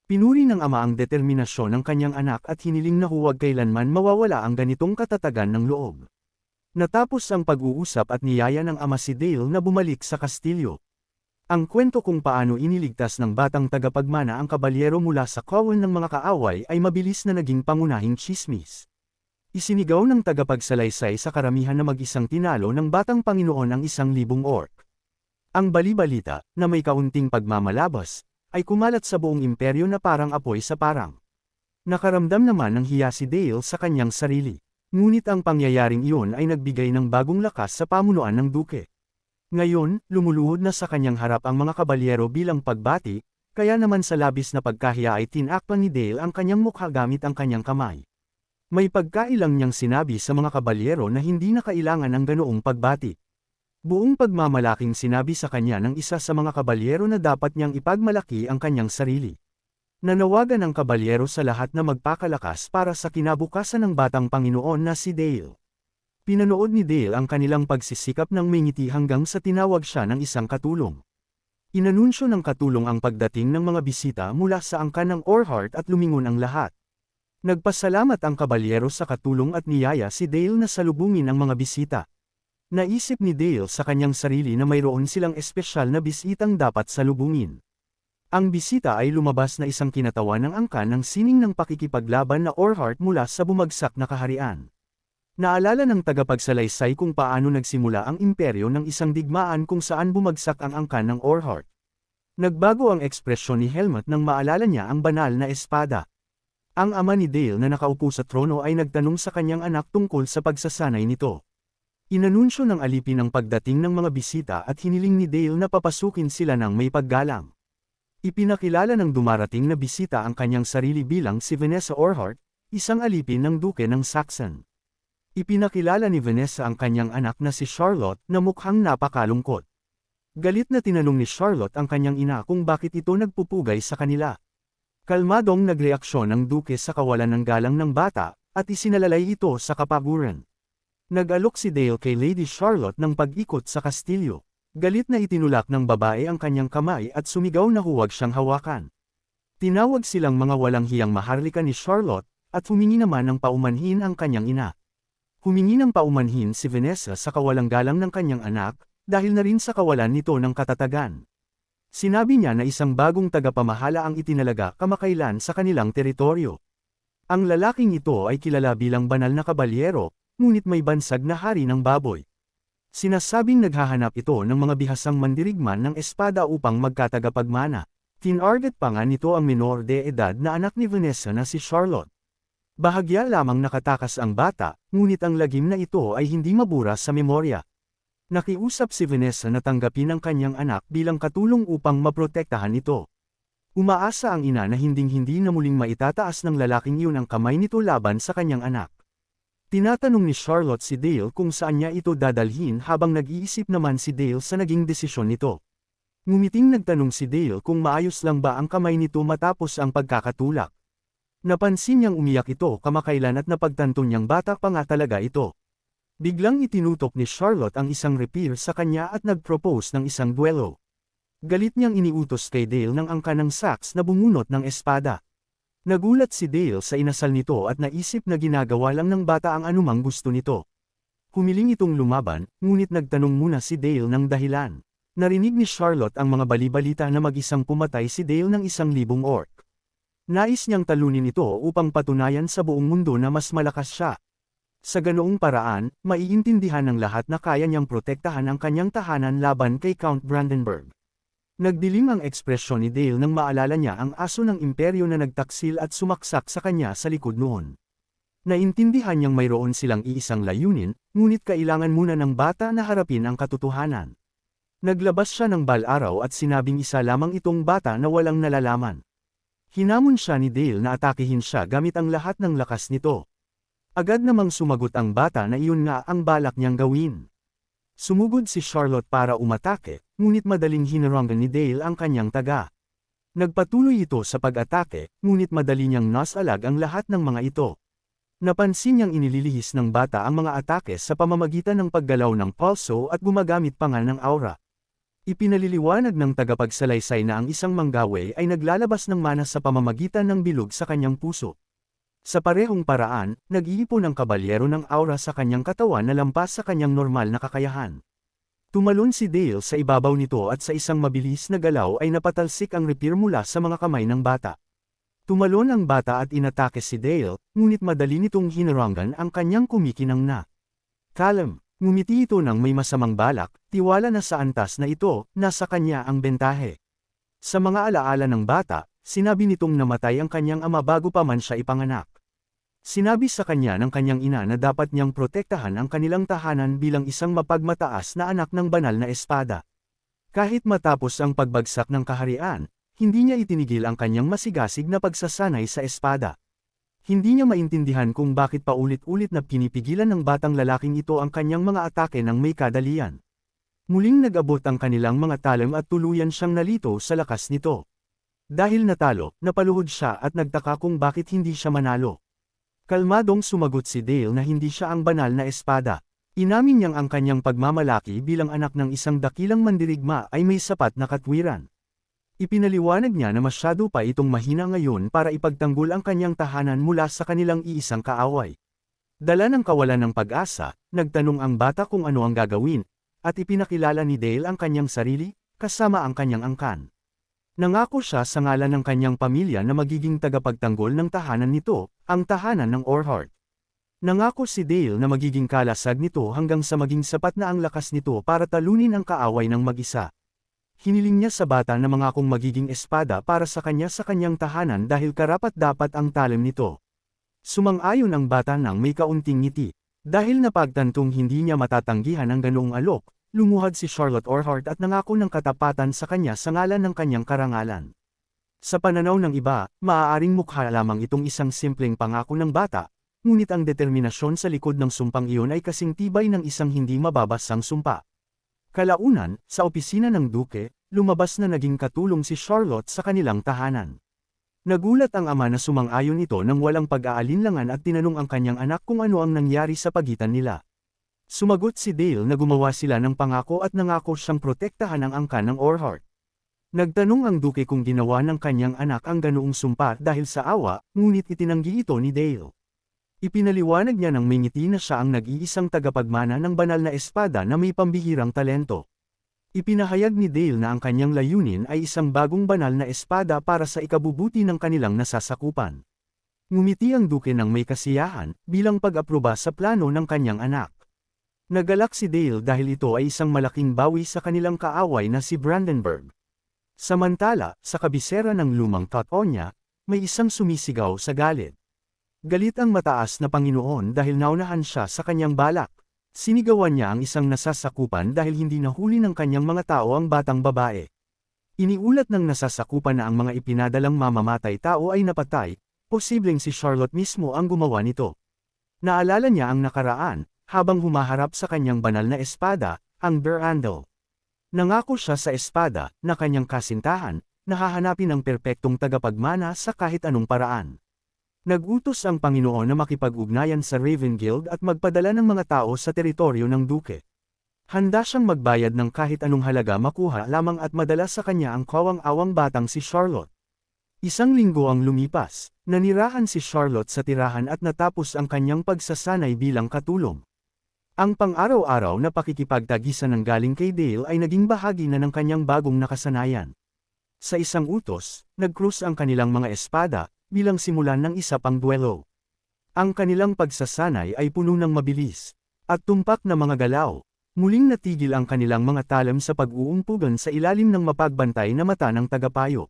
Pinuri ng ama ang determinasyon ng kanyang anak at hiniling na huwag kailanman mawawala ang ganitong katatagan ng loob. Natapos ang pag-uusap at niyaya ng ama si Dale na bumalik sa kastilyo. Ang kwento kung paano iniligtas ng batang tagapagmana ang kabalyero mula sa kawan ng mga kaaway ay mabilis na naging pangunahing tsismis. Isinigaw ng tagapagsalaysay sa karamihan na mag-isang tinalo ng batang Panginoon ang 1,000 orc. Ang bali-balita, na may kaunting pagmamalabas, ay kumalat sa buong imperyo na parang apoy sa parang. Nakaramdam naman ng hiya si Dale sa kanyang sarili. Ngunit ang pangyayaring iyon ay nagbigay ng bagong lakas sa pamunuan ng duke. Ngayon, lumuluhod na sa kanyang harap ang mga kabalyero bilang pagbati, kaya naman sa labis na pagkahiya ay tinakpan ni Dale ang kanyang mukha gamit ang kanyang kamay. May pagkailang niyang sinabi sa mga kabalyero na hindi na kailangan ng ganoong pagbati. Buong pagmamalaking sinabi sa kanya ng isa sa mga kabalyero na dapat niyang ipagmalaki ang kanyang sarili. Nanawagan ang kabalyero sa lahat na magpakalakas para sa kinabukasan ng batang Panginoon na si Dale. Pinanood ni Dale ang kanilang pagsisikap ng may ngiti hanggang sa tinawag siya ng isang katulong. Inanunsyo ng katulong ang pagdating ng mga bisita mula sa angkan ng Orhart at lumingon ang lahat. Nagpasalamat ang kabalyero sa katulong at niyaya si Dale na salubungin ang mga bisita. Naisip ni Dale sa kanyang sarili na mayroon silang espesyal na bisitang dapat salubungin. Ang bisita ay lumabas na isang kinatawan ng angkan ng sining ng pakikipaglaban na Orhart mula sa bumagsak na kaharian. Naalala ng tagapagsalaysay kung paano nagsimula ang imperyo ng isang digmaan kung saan bumagsak ang angkan ng Orhart. Nagbago ang ekspresyon ni Helmut nang maalala niya ang banal na espada. Ang ama ni Dale na nakaupo sa trono ay nagtanong sa kanyang anak tungkol sa pagsasanay nito. Inanunsyo ng alipin ang pagdating ng mga bisita at hiniling ni Dale na papasukin sila ng may paggalang. Ipinakilala ng dumarating na bisita ang kanyang sarili bilang si Vanessa Orhart, isang alipin ng duke ng Saxon. Ipinakilala ni Vanessa ang kanyang anak na si Charlotte na mukhang napakalungkot. Galit na tinanong ni Charlotte ang kanyang ina kung bakit ito nagpupugay sa kanila. Kalmadong nagreaksyon ang duke sa kawalan ng galang ng bata, at isinalalay ito sa kapaguran. Nag-alok si Dale kay Lady Charlotte ng pag-ikot sa kastilyo. Galit na itinulak ng babae ang kanyang kamay at sumigaw na huwag siyang hawakan. Tinawag silang mga walang hiyang maharlika ni Charlotte, at humingi naman ng paumanhin ang kanyang ina. Humingi ng paumanhin si Vanessa sa kawalang galang ng kanyang anak, dahil na rin sa kawalan nito ng katatagan. Sinabi niya na isang bagong tagapamahala ang itinalaga kamakailan sa kanilang teritoryo. Ang lalaking ito ay kilala bilang banal na kabalyero, ngunit may bansag na hari ng baboy. Sinasabing naghahanap ito ng mga bihasang mandirigman ng espada upang magkatagapagmana. Tinarget pa nga nito ang menor de edad na anak ni Vanessa na si Charlotte. Bahagya lamang nakatakas ang bata, ngunit ang lagim na ito ay hindi mabura sa memorya. Nakiusap si Vanessa na tanggapin ang kanyang anak bilang katulong upang maprotektahan ito. Umaasa ang ina na hinding-hindi na muling maitataas ng lalaking iyon ang kamay nito laban sa kanyang anak. Tinatanong ni Charlotte si Dale kung saan niya ito dadalhin habang nag-iisip naman si Dale sa naging desisyon nito. Ngumiting nagtanong si Dale kung maayos lang ba ang kamay nito matapos ang pagkakatulak. Napansin niyang umiyak ito kamakailan at napagtanto niyang bata pa nga talaga ito. Biglang itinutok ni Charlotte ang isang rapier sa kanya at nag-propose ng isang duelo. Galit niyang iniutos kay Dale ng angka ng sax na bumunot ng espada. Nagulat si Dale sa inasal nito at naisip na ginagawa lang ng bata ang anumang gusto nito. Humiling itong lumaban, ngunit nagtanong muna si Dale ng dahilan. Narinig ni Charlotte ang mga balibalita na mag-isang pumatay si Dale ng 1,000 orc. Nais niyang talunin ito upang patunayan sa buong mundo na mas malakas siya. Sa ganoong paraan, maiintindihan ng lahat na kaya niyang protektahan ang kanyang tahanan laban kay Count Brandenburg. Nagdilim ang ekspresyon ni Dale nang maalala niya ang aso ng imperyo na nagtaksil at sumaksak sa kanya sa likod noon. Naintindihan niyang mayroon silang iisang layunin, ngunit kailangan muna ng bata na harapin ang katotohanan. Naglabas siya ng bal-araw at sinabing isa lamang itong bata na walang nalalaman. Hinamon siya ni Dale na atakihin siya gamit ang lahat ng lakas nito. Agad namang sumagot ang bata na iyon nga ang balak niyang gawin. Sumugod si Charlotte para umatake, ngunit madaling hinarangan ni Dale ang kanyang taga. Nagpatuloy ito sa pag-atake, ngunit madali niyang nasalag ang lahat ng mga ito. Napansin niyang inililihis ng bata ang mga atake sa pamamagitan ng paggalaw ng pulso at gumagamit pa nga ng aura. Ipinaliliwanag ng tagapagsalaysay na ang isang manggaway ay naglalabas ng mana sa pamamagitan ng bilog sa kanyang puso. Sa parehong paraan, nag-iipon ang kabalyero ng aura sa kanyang katawan na lampas sa kanyang normal na kakayahan. Tumalon si Dale sa ibabaw nito at sa isang mabilis na galaw ay napatalsik ang rapier mula sa mga kamay ng bata. Tumalon ang bata at inatake si Dale, ngunit madali nitong hinarangan ang kanyang kumikinang na. Calm, ngumiti ito ng may masamang balak, tiwala na sa antas na ito, nasa kanya ang bentahe. Sa mga alaala ng bata, sinabi nitong namatay ang kanyang ama bago pa man siya ipanganak. Sinabi sa kanya ng kanyang ina na dapat niyang protektahan ang kanilang tahanan bilang isang mapagmataas na anak ng banal na espada. Kahit matapos ang pagbagsak ng kaharian, hindi niya itinigil ang kanyang masigasig na pagsasanay sa espada. Hindi niya maintindihan kung bakit paulit-ulit na pinipigilan ng batang lalaking ito ang kanyang mga atake ng may kadalian. Muling nag-abot ang kanilang mga talim at tuluyan siyang nalito sa lakas nito. Dahil natalo, napaluhod siya at nagtaka kung bakit hindi siya manalo. Kalmadong sumagot si Dale na hindi siya ang banal na espada. Inamin niyang ang kanyang pagmamalaki bilang anak ng isang dakilang mandirigma ay may sapat na katwiran. Ipinaliwanag niya na masyado pa itong mahina ngayon para ipagtanggol ang kanyang tahanan mula sa kanilang iisang kaaway. Dala ng kawalan ng pag-asa, nagtanong ang bata kung ano ang gagawin, at ipinakilala ni Dale ang kanyang sarili, kasama ang kanyang angkan. Nangako siya sa ngalan ng kanyang pamilya na magiging tagapagtanggol ng tahanan nito, ang tahanan ng Orhart. Nangako si Dale na magiging kalasag nito hanggang sa maging sapat na ang lakas nito para talunin ang kaaway ng mag-isa. Hiniling niya sa bata na mangakong magiging espada para sa kanyang tahanan dahil karapat-dapat ang talim nito. Sumang-ayon ang bata nang may kaunting ngiti. Dahil napagtantong hindi niya matatanggihan ang ganoong alok, lumuhad si Charlotte Orhart at nangako ng katapatan sa kanya sa ngalan ng kanyang karangalan. Sa pananaw ng iba, maaaring mukha lamang itong isang simpleng pangako ng bata, ngunit ang determinasyon sa likod ng sumpang iyon ay kasing tibay ng isang hindi mababasang sumpa. Kalaunan, sa opisina ng Duke, lumabas na naging katulong si Charlotte sa kanilang tahanan. Nagulat ang ama na sumang-ayon ito nang walang pag-aalinlangan at tinanong ang kanyang anak kung ano ang nangyari sa pagitan nila. Sumagot si Dale na gumawa sila ng pangako at nangako siyang protektahan ang angkan ng Orhart. Nagtanong ang Duke kung ginawa ng kanyang anak ang ganoong sumpa dahil sa awa, ngunit itinanggi ito ni Dale. Ipinaliwanag niya ng may ngiti na siya ang nag-iisang tagapagmana ng banal na espada na may pambihirang talento. Ipinahayag ni Dale na ang kanyang layunin ay isang bagong banal na espada para sa ikabubuti ng kanilang nasasakupan. Ngumiti ang Duke ng may kasiyahan, bilang pag-aproba sa plano ng kanyang anak. Nagalak si Dale dahil ito ay isang malaking bawi sa kanilang kaaway na si Brandenburg. Samantala, sa kabisera ng lumang Tatonia, may isang sumisigaw sa galit. Galit ang mataas na Panginoon dahil naunahan siya sa kanyang balak. Sinigawan niya ang isang nasasakupan dahil hindi nahuli ng kanyang mga tao ang batang babae. Iniulat ng nasasakupan na ang mga ipinadalang mamamatay tao ay napatay, posibleng si Charlotte mismo ang gumawa nito. Naalala niya ang nakaraan, habang humaharap sa kanyang banal na espada, ang Berandal. Nangako siya sa espada, na kanyang kasintahan, na hahanapin ang perpektong tagapagmana sa kahit anong paraan. Nag-utos ang Panginoon na makipag-ugnayan sa Raven Guild at magpadala ng mga tao sa teritoryo ng Duke. Handa siyang magbayad ng kahit anong halaga makuha lamang at madala sa kanya ang kawang-awang batang si Charlotte. Isang linggo ang lumipas, nanirahan si Charlotte sa tirahan at natapos ang kanyang pagsasanay bilang katulong. Ang pang-araw-araw na pakikipagtagisan ng galing kay Dale ay naging bahagi na ng kanyang bagong nakasanayan. Sa isang utos, nag-cruise ang kanilang mga espada, bilang simulan ng isa pang duelo. Ang kanilang pagsasanay ay puno ng mabilis at tumpak na mga galaw. Muling natigil ang kanilang mga talam sa pag-uumpugan sa ilalim ng mapagbantay na mata ng tagapayo.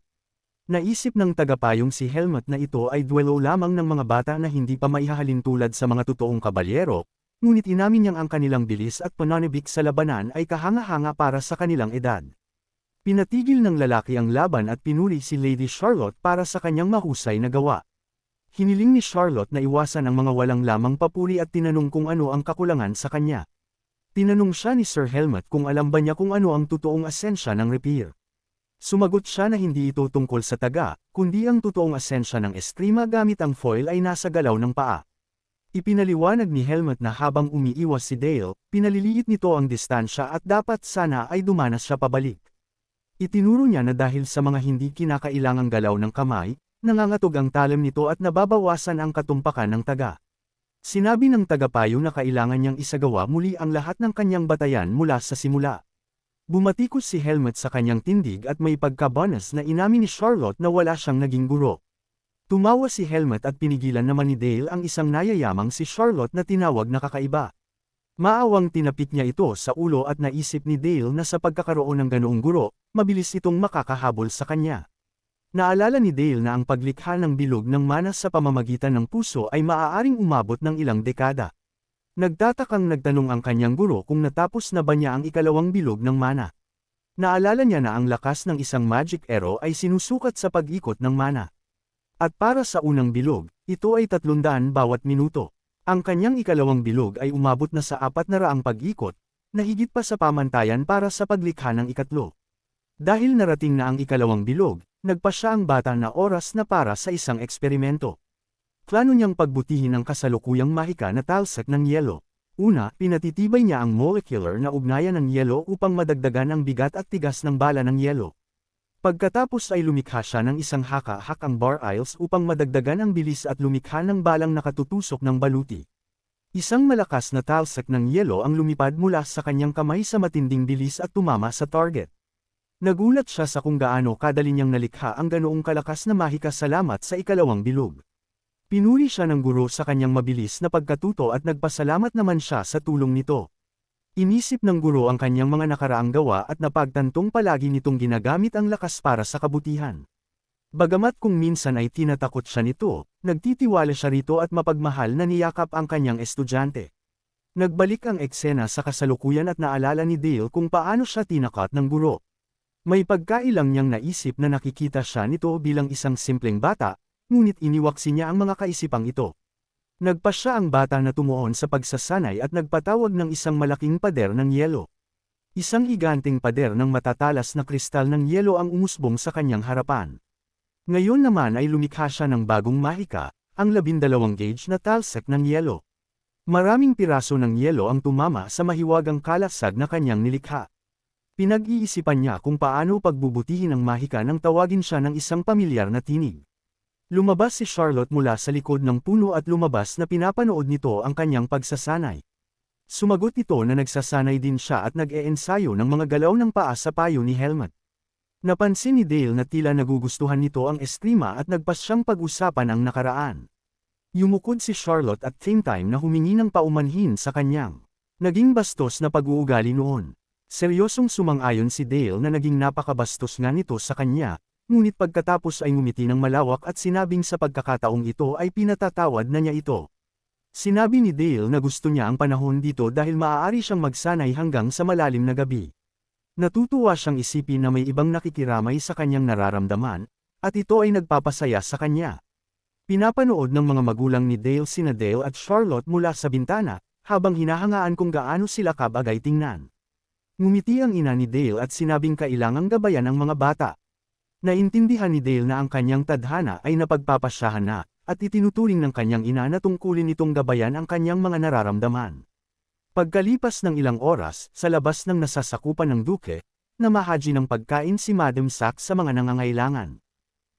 Naisip ng tagapayong si Helmut na ito ay duelo lamang ng mga bata na hindi pa maihahalin tulad sa mga totoong kabalyero, ngunit inamin niyang ang kanilang bilis at pananabik sa labanan ay kahanga-hanga para sa kanilang edad. Pinatigil ng lalaki ang laban at pinuri si Lady Charlotte para sa kanyang mahusay na gawa. Hiniling ni Charlotte na iwasan ang mga walang lamang papuri at tinanong kung ano ang kakulangan sa kanya. Tinanong siya ni Sir Helmut kung alam ba niya kung ano ang totoong asensya ng Rapier. Sumagot siya na hindi ito tungkol sa taga, kundi ang totoong asensya ng Eskrima gamit ang foil ay nasa galaw ng paa. Ipinaliwanag ni Helmut na habang umiiwas si Dale, pinaliliit nito ang distansya at dapat sana ay dumanas siya pabalik. Itinuro niya na dahil sa mga hindi kinakailangang galaw ng kamay, nangangatog ang talim nito at nababawasan ang katumpakan ng taga. Sinabi ng tagapayo na kailangan niyang isagawa muli ang lahat ng kanyang batayan mula sa simula. Bumatikos si Helmut sa kanyang tindig at may pagkabanas na inamin ni Charlotte na wala siyang naging guro. Tumawa si Helmut at pinigilan naman ni Dale ang isang nayayamang si Charlotte na tinawag na kakaiba. Maawang tinapik niya ito sa ulo at naisip ni Dale na sa pagkakaroon ng ganoong guro, mabilis itong makakahabol sa kanya. Naalala ni Dale na ang paglikha ng bilog ng mana sa pamamagitan ng puso ay maaaring umabot ng ilang dekada. Nagtatakang nagtanong ang kanyang guro kung natapos na ba niya ang ikalawang bilog ng mana. Naalala niya na ang lakas ng isang magic arrow ay sinusukat sa pag-ikot ng mana. At para sa unang bilog, ito ay 300 bawat minuto. Ang kanyang ikalawang bilog ay umabot na sa 400 pag-ikot, na higit pa sa pamantayan para sa paglikha ng ikatlo. Dahil narating na ang ikalawang bilog, nagpasya ang bata na oras na para sa isang eksperimento. Plano niyang pagbutihin ang kasalukuyang mahika na talsak ng yelo. Una, pinatitibay niya ang molecular na ugnayan ng yelo upang madagdagan ang bigat at tigas ng bala ng yelo. Pagkatapos ay lumikha siya ng isang haka-hakang bar aisles upang madagdagan ang bilis at lumikha ng balang nakatutusok ng baluti. Isang malakas na talsak ng yelo ang lumipad mula sa kanyang kamay sa matinding bilis at tumama sa target. Nagulat siya sa kung gaano kadali niyang nalikha ang ganoong kalakas na mahika salamat sa ikalawang bilog. Pinuri siya ng guro sa kanyang mabilis na pagkatuto at nagpasalamat naman siya sa tulong nito. Inisip ng guro ang kanyang mga nakaraang gawa at napagtantong palagi nitong ginagamit ang lakas para sa kabutihan. Bagamat kung minsan ay tinatakot siya nito, nagtitiwala siya rito at mapagmahal na niyakap ang kanyang estudyante. Nagbalik ang eksena sa kasalukuyan at naalala ni Dale kung paano siya tinakat ng guro. May pagkailang niyang naisip na nakikita siya nito bilang isang simpleng bata, ngunit iniwaksi niya ang mga kaisipang ito. Nagpasya ang bata na tumuon sa pagsasanay at nagpatawag ng isang malaking pader ng yelo. Isang higanting pader ng matatalas na kristal ng yelo ang umusbong sa kanyang harapan. Ngayon naman ay lumikha siya ng bagong mahika, ang 12 gauge na talsak ng yelo. Maraming piraso ng yelo ang tumama sa mahiwagang kalasag na kanyang nilikha. Pinag-iisipan niya kung paano pagbubutihin ang mahika nang tawagin siya ng isang pamilyar na tinig. Lumabas si Charlotte mula sa likod ng puno at lumabas na pinapanood nito ang kanyang pagsasanay. Sumagot ito na nagsasanay din siya at nag-eensayo ng mga galaw ng paa sa payo ni Helmut. Napansin ni Dale na tila nagugustuhan nito ang Eskrima at nagpasyang pag-usapan ang nakaraan. Yumukod si Charlotte at same time na humingi ng paumanhin sa kanyang naging bastos na pag-uugali noon. Seryosong sumang-ayon si Dale na naging napakabastos nga nito sa kanya, ngunit pagkatapos ay ngumiti ng malawak at sinabing sa pagkakataong ito ay pinatatawad na niya ito. Sinabi ni Dale na gusto niya ang panahon dito dahil maaari siyang magsanay hanggang sa malalim na gabi. Natutuwa siyang isipin na may ibang nakikiramay sa kanyang nararamdaman, at ito ay nagpapasaya sa kanya. Pinapanood ng mga magulang ni Dale sina Dale at Charlotte mula sa bintana, habang hinahangaan kung gaano sila kabagay tingnan. Ngumiti ang ina ni Dale at sinabing kailangang gabayan ang mga bata. Naintindihan ni Dale na ang kanyang tadhana ay napagpapasyahan na, at itinuturing ng kanyang ina na tungkulin itong gabayan ang kanyang mga nararamdaman. Pagkalipas ng ilang oras, sa labas ng nasasakupan ng duke, namahaji ng pagkain si Madam Sachs sa mga nangangailangan.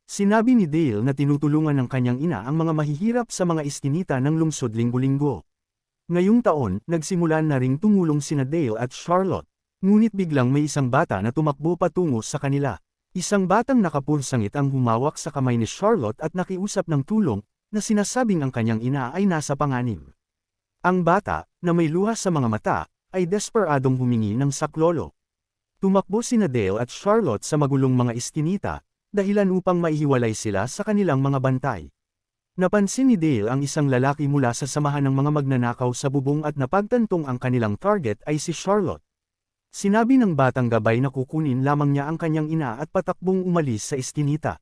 Sinabi ni Dale na tinutulungan ng kanyang ina ang mga mahihirap sa mga iskinita ng lungsod linggo-linggo. Ngayong taon, nagsimulan na ring tumulong sina Dale at Charlotte, ngunit biglang may isang bata na tumakbo patungo sa kanila. Isang batang nakapursangit ang humawak sa kamay ni Charlotte at nakiusap ng tulong, na sinasabing ang kanyang ina ay nasa panganib. Ang bata, na may luha sa mga mata, ay desperadong humingi ng saklolo. Tumakbo sina Dale at Charlotte sa magulong mga iskinita, dahilan upang maihiwalay sila sa kanilang mga bantay. Napansin ni Dale ang isang lalaki mula sa samahan ng mga magnanakaw sa bubong at napagtantong ang kanilang target ay si Charlotte. Sinabi ng batang gabay na kukunin lamang niya ang kanyang ina at patakbong umalis sa iskinita.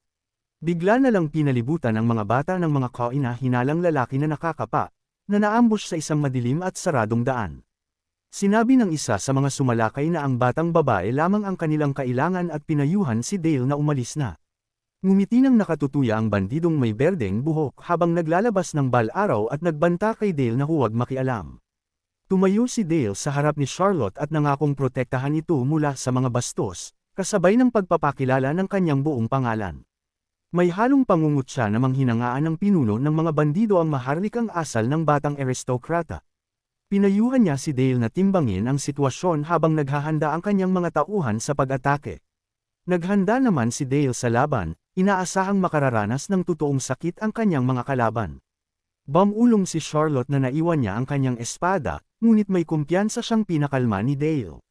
Bigla na lang pinalibutan ang mga bata ng mga kaina-hinalang lalaki na nakakapa, na naambush sa isang madilim at saradong daan. Sinabi ng isa sa mga sumalakay na ang batang babae lamang ang kanilang kailangan at pinayuhan si Dale na umalis na. Ngumiti nang nakatutuya ang bandidong may berdeng buhok habang naglalabas ng bal-araw at nagbanta kay Dale na huwag makialam. Tumayo si Dale sa harap ni Charlotte at nangakong protektahan ito mula sa mga bastos, kasabay ng pagpapakilala ng kanyang buong pangalan. May halong pangungutya na manghinangaan ng pinuno ng mga bandido ang maharlikang asal ng batang aristokrata. Pinayuhan niya si Dale na timbangin ang sitwasyon habang naghahanda ang kanyang mga tauhan sa pag-atake. Naghanda naman si Dale sa laban, inaasahang makararanas ng totoong sakit ang kanyang mga kalaban. Bumulong si Charlotte na naiwan niya ang kanyang espada, ngunit may kumpiyansa siyang pinakalma ni Dale.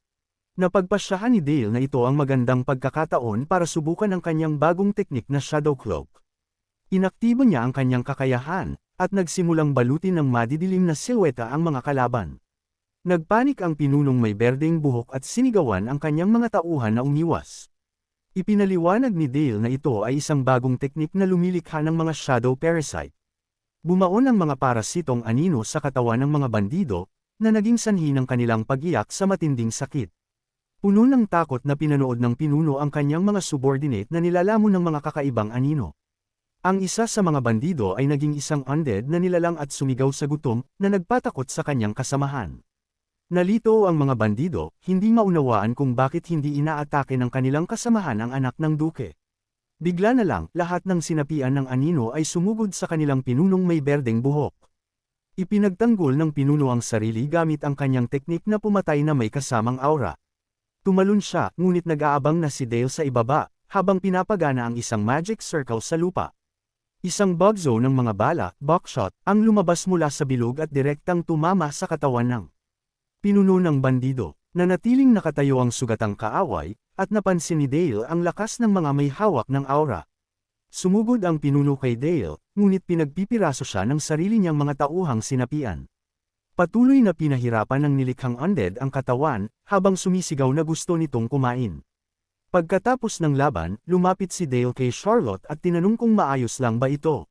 Napagpasyahan ni Dale na ito ang magandang pagkakataon para subukan ang kanyang bagong teknik na Shadow Cloak. Inaktibo niya ang kanyang kakayahan, at nagsimulang balutin ng madidilim na silweta ang mga kalaban. Nagpanik ang pinunong may berdeng buhok at sinigawan ang kanyang mga tauhan na umiwas. Ipinaliwanag ni Dale na ito ay isang bagong teknik na lumilikha ng mga shadow parasite. Bumaon ang mga parasitong anino sa katawan ng mga bandido, na naging sanhi ng kanilang pag-iyak sa matinding sakit. Puno ng takot na pinanood ng pinuno ang kanyang mga subordinate na nilalamon ng mga kakaibang anino. Ang isa sa mga bandido ay naging isang undead na nilalang at sumigaw sa gutom, na nagpatakot sa kanyang kasamahan. Nalito ang mga bandido, hindi maunawaan kung bakit hindi inaatake ng kanilang kasamahan ang anak ng duke. Bigla na lang, lahat ng sinapian ng anino ay sumugod sa kanilang pinunong may berdeng buhok. Ipinagtanggol ng pinuno ang sarili gamit ang kanyang teknik na pumatay na may kasamang aura. Tumalon siya, ngunit nag-aabang na si Dale sa ibaba, habang pinapagana ang isang magic circle sa lupa. Isang bugzo ng mga bala, buckshot, ang lumabas mula sa bilog at direktang tumama sa katawan ng pinuno ng bandido. Nanatiling nakatayo ang sugatang kaaway, at napansin ni Dale ang lakas ng mga may hawak ng aura. Sumugod ang pinuno kay Dale, ngunit pinagpipiraso siya ng sarili niyang mga tauhang sinapian. Patuloy na pinahirapan ng nilikhang undead ang katawan, habang sumisigaw na gusto nitong kumain. Pagkatapos ng laban, lumapit si Dale kay Charlotte at tinanong kung maayos lang ba ito.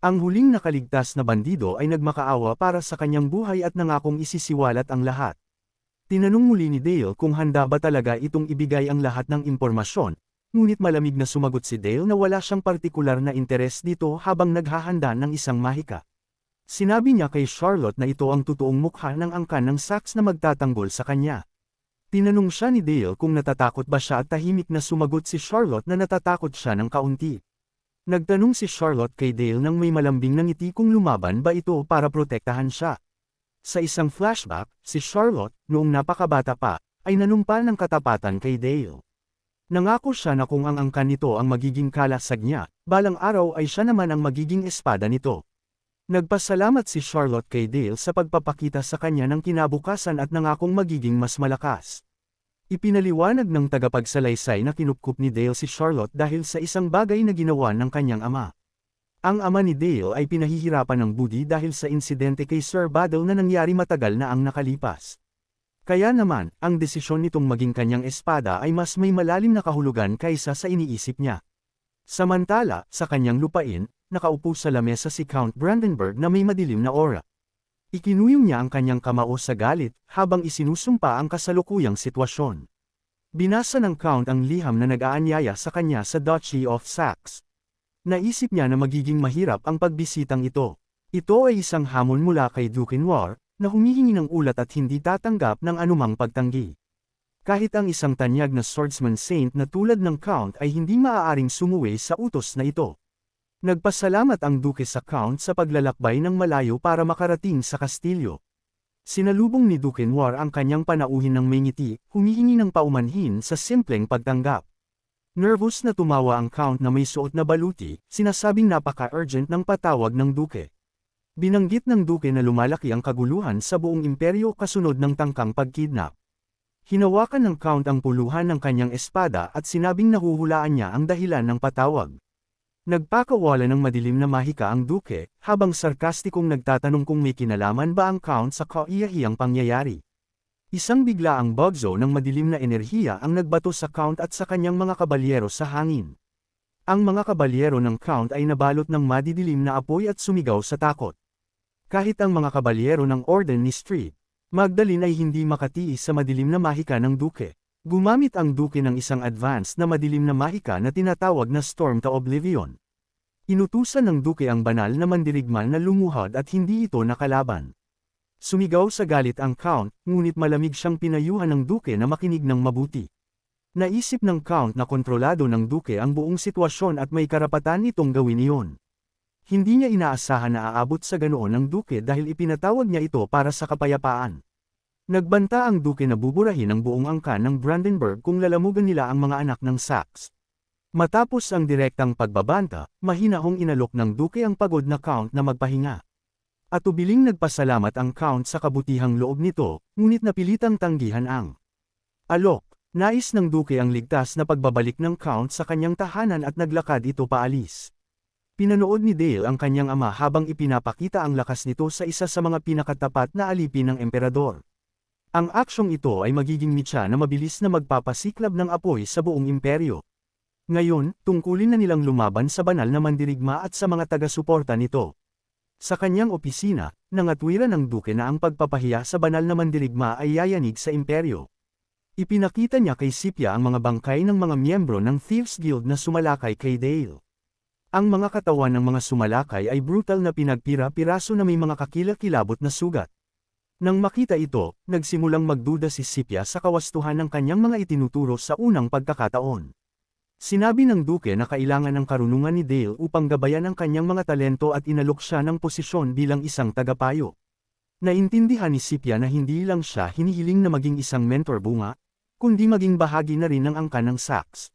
Ang huling nakaligtas na bandido ay nagmakaawa para sa kanyang buhay at nangakong isisiwalat ang lahat. Tinanong muli ni Dale kung handa ba talaga itong ibigay ang lahat ng impormasyon, ngunit malamig na sumagot si Dale na wala siyang partikular na interes dito habang naghahanda ng isang mahika. Sinabi niya kay Charlotte na ito ang totoong mukha ng angkan ng Sachs na magtatanggol sa kanya. Tinanong siya ni Dale kung natatakot ba siya at tahimik na sumagot si Charlotte na natatakot siya ng kaunti. Nagtanong si Charlotte kay Dale nang may malambing na ngiti kung lumaban ba ito para protektahan siya. Sa isang flashback, si Charlotte, noong napakabata pa, ay nanumpa ng katapatan kay Dale. Nangako siya na kung ang angkan nito ang magiging kalasag niya, balang araw ay siya naman ang magiging espada nito. Nagpasalamat si Charlotte kay Dale sa pagpapakita sa kanya ng kinabukasan at nangakong magiging mas malakas. Ipinaliwanag ng tagapagsalaysay na kinupkup ni Dale si Charlotte dahil sa isang bagay na ginawa ng kanyang ama. Ang ama ni Dale ay pinahihirapan ng budi dahil sa insidente kay Sir Badal na nangyari matagal na ang nakalipas. Kaya naman, ang desisyon nitong maging kanyang espada ay mas may malalim na kahulugan kaysa sa iniisip niya. Samantala, sa kanyang lupain, nakaupo sa lamesa si Count Brandenburg na may madilim na aura. Ikinuyong niya ang kanyang kamao sa galit, habang isinusumpa ang kasalukuyang sitwasyon. Binasa ng Count ang liham na nag-aanyaya sa kanya sa Duchy of Saxe. Naisip niya na magiging mahirap ang pagbisitang ito. Ito ay isang hamon mula kay Duke Noir, na humihingi ng ulat at hindi tatanggap ng anumang pagtanggi. Kahit ang isang tanyag na swordsman saint na tulad ng Count ay hindi maaaring sumuwi sa utos na ito. Nagpasalamat ang Duke sa Count sa paglalakbay ng malayo para makarating sa kastilyo. Sinalubong ni Duke Noir ang kanyang panauhin ng may ngiti, humihingi ng paumanhin sa simpleng pagtanggap. Nervous na tumawa ang Count na may suot na baluti, sinasabing napaka-urgent ng patawag ng Duke. Binanggit ng Duke na lumalaki ang kaguluhan sa buong imperyo kasunod ng tangkang pagkidnap. Hinawakan ng Count ang puluhan ng kanyang espada at sinabing nahuhulaan niya ang dahilan ng patawag. Nagpakawala ng madilim na mahika ang Duke, habang sarkastikong nagtatanong kung may kinalaman ba ang Count sa kaiyahiyang pangyayari. Isang biglaang bugzo ng madilim na enerhiya ang nagbato sa Count at sa kanyang mga kabalyero sa hangin. Ang mga kabalyero ng Count ay nabalot ng madidilim na apoy at sumigaw sa takot. Kahit ang mga kabalyero ng Orden ni Street Magdalene ay hindi makatiis sa madilim na mahika ng Duke. Gumamit ang Duke ng isang advanced na madilim na mahika na tinatawag na Storm to Oblivion. Inutusan ng Duke ang banal na mandirigma na lumuhod at hindi ito nakalaban. Sumigaw sa galit ang Count, ngunit malamig siyang pinayuhan ng Duke na makinig ng mabuti. Naisip ng Count na kontrolado ng Duke ang buong sitwasyon at may karapatan itong gawin iyon. Hindi niya inaasahan na aabot sa ganoon ang Duke dahil ipinatawag niya ito para sa kapayapaan. Nagbanta ang Duke na buburahin ang buong angkan ng Brandenburg kung lalamugan nila ang mga anak ng Saxe. Matapos ang direktang pagbabanta, mahinahong inalok ng Duke ang pagod na Count na magpahinga. Atubiling nagpasalamat ang Count sa kabutihang loob nito, ngunit napilitang tanggihan ang alok. Nais ng Duke ang ligtas na pagbabalik ng Count sa kanyang tahanan at naglakad ito paalis. Pinanood ni Dale ang kanyang ama habang ipinapakita ang lakas nito sa isa sa mga pinakatapat na alipin ng emperador. Ang aksyong ito ay magiging mitya na mabilis na magpapasiklab ng apoy sa buong imperyo. Ngayon, tungkulin na nilang lumaban sa banal na mandirigma at sa mga taga-suporta nito. Sa kanyang opisina, nangatwiran ng Duke na ang pagpapahiya sa banal na mandirigma ay yayanig sa imperyo. Ipinakita niya kay Scipia ang mga bangkay ng mga miyembro ng Thieves Guild na sumalakay kay Dale. Ang mga katawan ng mga sumalakay ay brutal na pinagpira-piraso na may mga kakilakilabot na sugat. Nang makita ito, nagsimulang magduda si Scipia sa kawastuhan ng kanyang mga itinuturo sa unang pagkakataon. Sinabi ng Duke na kailangan ng karunungan ni Dale upang gabayan ang kanyang mga talento at inalok siya ng posisyon bilang isang tagapayo. Naintindihan ni Scipia na hindi lang siya hinihiling na maging isang mentor bunga, kundi maging bahagi na rin ng angkan ng Saxe.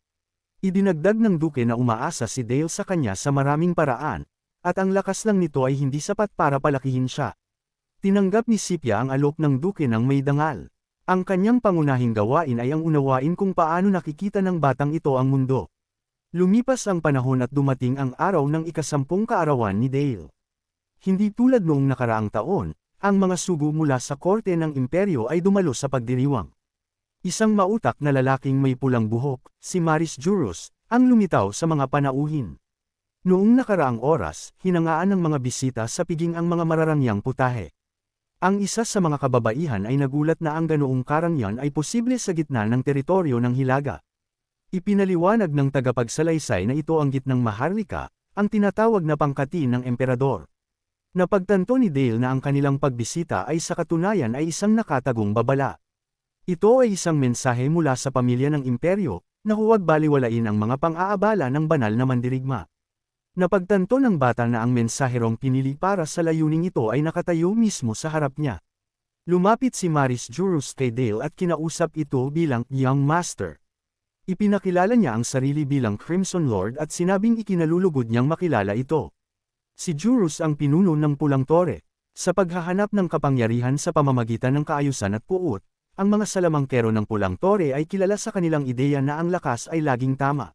Idinagdag ng Duke na umaasa si Dale sa kanya sa maraming paraan, at ang lakas lang nito ay hindi sapat para palakihin siya. Tinanggap ni Scipia ang alok ng Duke ng may dangal. Ang kanyang pangunahing gawain ay ang unawain kung paano nakikita ng batang ito ang mundo. Lumipas ang panahon at dumating ang araw ng ika-10 kaarawan ni Dale. Hindi tulad noong nakaraang taon, ang mga sugo mula sa korte ng imperyo ay dumalo sa pagdiriwang. Isang mautak na lalaking may pulang buhok, si Maris Juros, ang lumitaw sa mga panauhin. Noong nakaraang oras, hinangaan ng mga bisita sa piging ang mga mararangyang putahe. Ang isa sa mga kababaihan ay nagulat na ang ganoong karangyan ay posible sa gitna ng teritoryo ng Hilaga. Ipinaliwanag ng tagapagsalaysay na ito ang gitnang Maharlika, ang tinatawag na pangkatin ng emperador. Napagtanto ni Dale na ang kanilang pagbisita ay sa katunayan ay isang nakatagong babala. Ito ay isang mensahe mula sa pamilya ng imperyo, na huwag baliwalain ang mga pang-aabala ng banal na mandirigma. Napagtanto ng bata na ang mensaherong pinili para sa layuning ito ay nakatayo mismo sa harap niya. Lumapit si Maris Juros kay Dale at kinausap ito bilang Young Master. Ipinakilala niya ang sarili bilang Crimson Lord at sinabing ikinalulugod niyang makilala ito. Si Juros ang pinuno ng Pulang Tore. Sa paghahanap ng kapangyarihan sa pamamagitan ng kaayusan at puot, ang mga salamangkero ng Pulang Tore ay kilala sa kanilang ideya na ang lakas ay laging tama.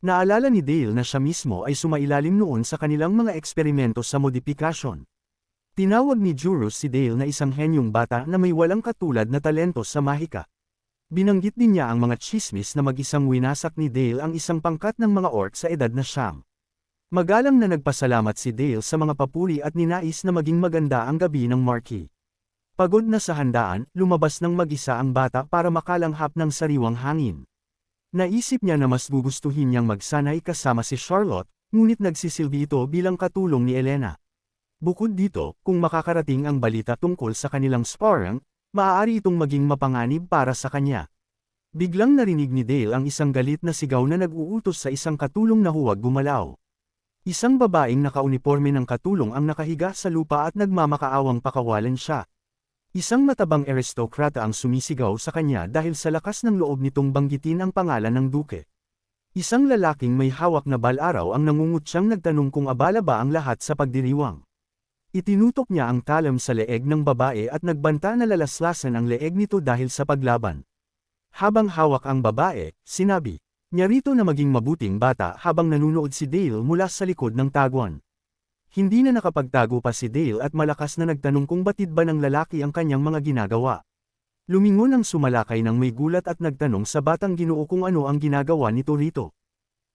Naalala ni Dale na siya mismo ay sumailalim noon sa kanilang mga eksperimento sa modifikasyon. Tinawag ni Juros si Dale na isang henyong bata na may walang katulad na talento sa mahika. Binanggit din niya ang mga tsismis na mag-isang winasak ni Dale ang isang pangkat ng mga orc sa edad na 9. Magalang na nagpasalamat si Dale sa mga papuri at ninais na maging maganda ang gabi ng Marquis. Pagod na sa handaan, lumabas ng mag-isa ang bata para makalanghap ng sariwang hangin. Naisip niya na mas gugustuhin niyang magsanay kasama si Charlotte, ngunit nagsisilbi ito bilang katulong ni Elena. Bukod dito, kung makakarating ang balita tungkol sa kanilang sparring, maaari itong maging mapanganib para sa kanya. Biglang narinig ni Dale ang isang galit na sigaw na nag-uutos sa isang katulong na huwag gumalaw. Isang babaeng nakauniporme ng katulong ang nakahiga sa lupa at nagmamakaawang pakawalan siya. Isang matabang aristokrata ang sumisigaw sa kanya dahil sa lakas ng loob nitong banggitin ang pangalan ng duke. Isang lalaking may hawak na balaraw ang nangungutyang nagtanong kung abala ba ang lahat sa pagdiriwang. Itinutok niya ang talam sa leeg ng babae at nagbanta na lalaslasan ang leeg nito dahil sa paglaban. Habang hawak ang babae, sinabi niya rito na maging mabuting bata habang nanunood si Dale mula sa likod ng taguan. Hindi na nakapagtago pa si Dale at malakas na nagtanong kung batid ba ng lalaki ang kanyang mga ginagawa. Lumingon ang sumalakay ng may gulat at nagtanong sa batang Ginoo kung ano ang ginagawa nito rito.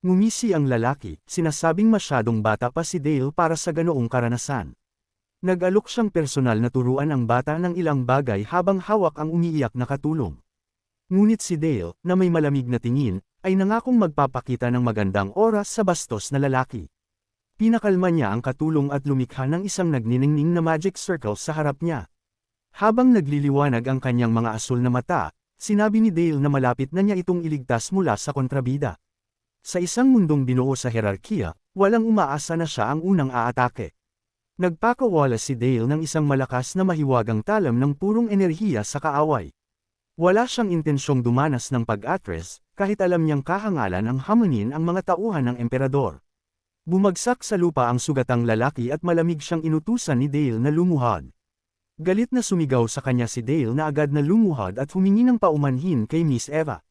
Ngumisi ang lalaki, sinasabing masyadong bata pa si Dale para sa ganoong karanasan. Nag-alok siyang personal na turuan ang bata ng ilang bagay habang hawak ang umiiyak na katulong. Ngunit si Dale, na may malamig na tingin, ay nangakong magpapakita ng magandang oras sa bastos na lalaki. Pinakalma niya ang katulong at lumikha ng isang nagniningning na magic circle sa harap niya. Habang nagliliwanag ang kanyang mga asul na mata, sinabi ni Dale na malapit na niya itong iligtas mula sa kontrabida. Sa isang mundong binuo sa herarkiya, walang umaasa na siya ang unang aatake. Nagpakawala si Dale ng isang malakas na mahiwagang talam ng purong enerhiya sa kaaway. Wala siyang intensyong dumanas ng pag-atres, kahit alam niyang kahangalan ang hamunin ang mga tauhan ng emperador. Bumagsak sa lupa ang sugatang lalaki at malamig siyang inutusan ni Dale na lumuhod. Galit na sumigaw sa kanya si Dale na agad na lumuhod at humingi ng paumanhin kay Miss Eva.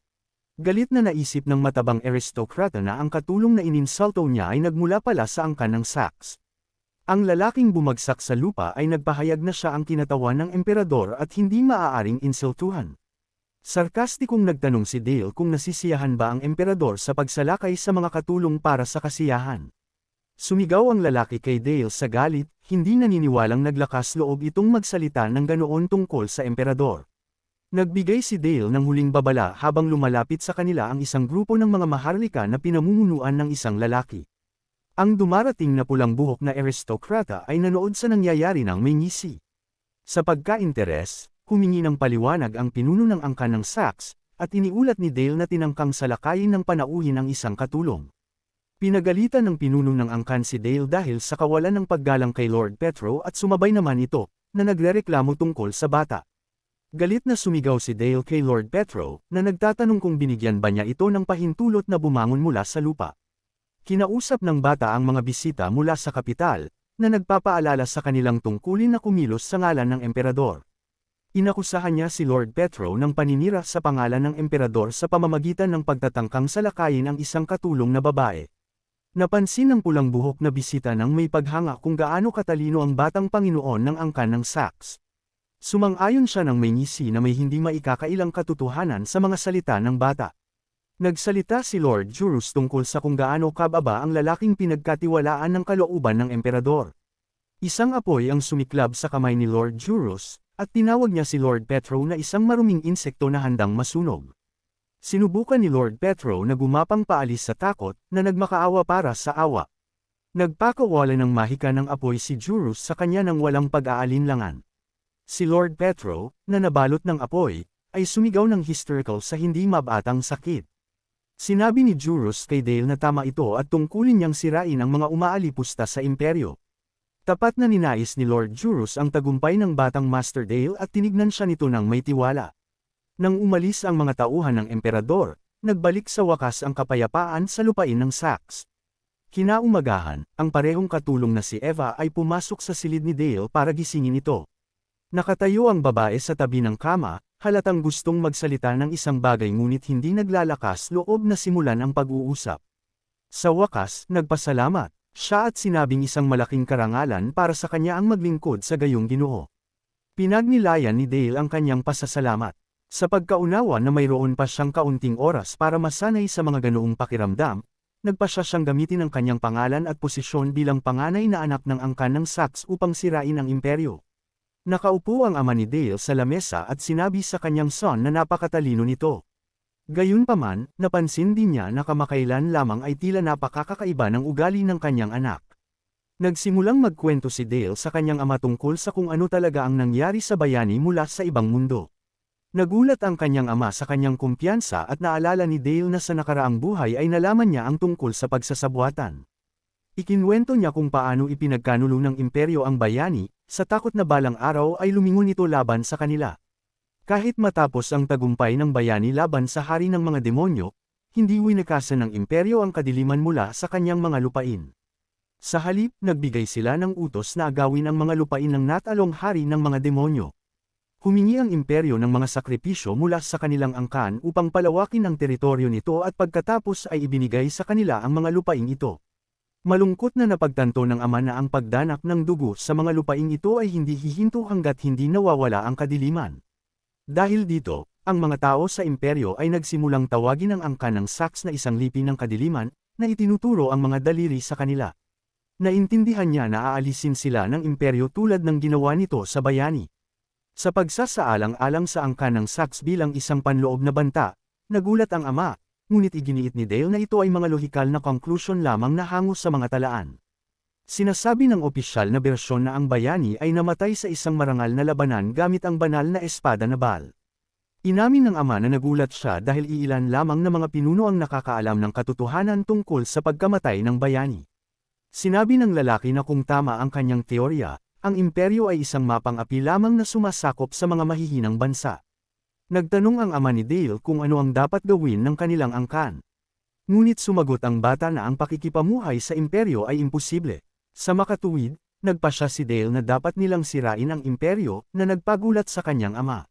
Galit na naisip ng matabang aristokrata na ang katulong na ininsulto niya ay nagmula pala sa angkan ng Sax. Ang lalaking bumagsak sa lupa ay nagpahayag na siya ang kinatawan ng emperador at hindi maaaring insultuhan. Sarkastikong nagtanong si Dale kung nasisiyahan ba ang emperador sa pagsalakay sa mga katulong para sa kasiyahan. Sumigaw ang lalaki kay Dale sa galit, hindi naniniwalang naglakas loob itong magsalita ng ganoon tungkol sa emperador. Nagbigay si Dale ng huling babala habang lumalapit sa kanila ang isang grupo ng mga maharlika na pinamumunuan ng isang lalaki. Ang dumarating na pulang buhok na aristokrata ay nanood sa nangyayari ng may ngisi. Sa pagka-interes, humingi ng paliwanag ang pinuno ng angkan ng Sax, at iniulat ni Dale na tinangkang salakayin ng panauhin ang isang katulong. Pinagalitan ng pinuno ng angkan si Dale dahil sa kawalan ng paggalang kay Lord Petro at sumabay naman ito, na nagrereklamo tungkol sa bata. Galit na sumigaw si Dale kay Lord Petro, na nagtatanong kung binigyan ba niya ito ng pahintulot na bumangon mula sa lupa. Kinausap ng bata ang mga bisita mula sa kapital, na nagpapaalala sa kanilang tungkulin na kumilos sa ngalan ng emperador. Inakusahan niya si Lord Petro ng paninira sa pangalan ng emperador sa pamamagitan ng pagtatangkang salakayin ang isang katulong na babae. Napansin ng pulang buhok na bisita nang may paghanga kung gaano katalino ang batang Panginoon ng angkan ng Sax. Sumang-ayon siya ng may ngisi na may hindi maikakailang katotohanan sa mga salita ng bata. Nagsalita si Lord Juros tungkol sa kung gaano kababa ang lalaking pinagkatiwalaan ng kalooban ng emperador. Isang apoy ang sumiklab sa kamay ni Lord Juros, at tinawag niya si Lord Petro na isang maruming insekto na handang masunog. Sinubukan ni Lord Petro na gumapang paalis sa takot, na nagmakaawa para sa awa. Nagpakawala ng mahika ng apoy si Juros sa kanya nang walang pag-aalinlangan. Si Lord Petro, na nabalot ng apoy, ay sumigaw ng hysterical sa hindi mabatang sakit. Sinabi ni Juros kay Dale na tama ito at tungkulin niyang sirain ang mga umaalipusta sa imperyo. Tapat na ninais ni Lord Juros ang tagumpay ng batang Master Dale at tinignan siya nito ng may tiwala. Nang umalis ang mga tauhan ng emperador, nagbalik sa wakas ang kapayapaan sa lupain ng Sax. Kinaumagahan, ang parehong katulong na si Eva ay pumasok sa silid ni Dale para gisingin ito. Nakatayo ang babae sa tabi ng kama, halatang gustong magsalita ng isang bagay ngunit hindi naglalakas loob na simulan ang pag-uusap. Sa wakas, nagpasalamat. Siya at sinabing isang malaking karangalan para sa kanya ang maglingkod sa gayong Ginoo. Pinagnilayan ni Dale ang kanyang pasasalamat. Sa pagkaunawa na mayroon pa siyang kaunting oras para masanay sa mga ganoong pakiramdam, nagpasya siyang gamitin ang kanyang pangalan at posisyon bilang panganay na anak ng angkan ng Saxe upang sirain ang imperyo. Nakaupo ang ama ni Dale sa lamesa at sinabi sa kanyang son na napakatalino nito. Gayunpaman, napansin din niya na kamakailan lamang ay tila napakakaiba ng ugali ng kanyang anak. Nagsimulang magkwento si Dale sa kanyang ama tungkol sa kung ano talaga ang nangyari sa bayani mula sa ibang mundo. Nagulat ang kanyang ama sa kanyang kumpiyansa at naalala ni Dale na sa nakaraang buhay ay nalaman niya ang tungkol sa pagsasabuatan. Ikinwento niya kung paano ipinagkanulo ng imperyo ang bayani, sa takot na balang araw ay lumingon ito laban sa kanila. Kahit matapos ang tagumpay ng bayani laban sa hari ng mga demonyo, hindi winakasan ng imperyo ang kadiliman mula sa kanyang mga lupain. Sa halip, nagbigay sila ng utos na agawin ang mga lupain ng natalong hari ng mga demonyo. Humingi ang imperyo ng mga sakripisyo mula sa kanilang angkan upang palawakin ang teritoryo nito at pagkatapos ay ibinigay sa kanila ang mga lupaing ito. Malungkot na napagtanto ng ama na ang pagdanak ng dugo sa mga lupaing ito ay hindi hihinto hanggat hindi nawawala ang kadiliman. Dahil dito, ang mga tao sa imperyo ay nagsimulang tawagin ang angkan ng Saxe na isang lipi ng kadiliman, na itinuturo ang mga daliri sa kanila. Naintindihan niya na aalisin sila ng imperyo tulad ng ginawa nito sa bayani. Sa pagsasaalang-alang sa angkan ng Saxe bilang isang panloob na banta, nagulat ang ama, ngunit iginiit ni Dale na ito ay mga lohikal na conclusion lamang na hango sa mga talaan. Sinasabi ng opisyal na bersyon na ang bayani ay namatay sa isang marangal na labanan gamit ang banal na espada na Baal. Inamin ng ama na nagulat siya dahil iilan lamang na mga pinuno ang nakakaalam ng katotohanan tungkol sa pagkamatay ng bayani. Sinabi ng lalaki na kung tama ang kanyang teorya, ang imperyo ay isang mapang-api lamang na sumasakop sa mga mahihinang bansa. Nagtanong ang ama ni Dale kung ano ang dapat gawin ng kanilang angkan. Ngunit sumagot ang bata na ang pakikipamuhay sa imperyo ay imposible. Sa makatuwid, nagpasya si Dale na dapat nilang sirain ang imperyo na nagpagulat sa kanyang ama.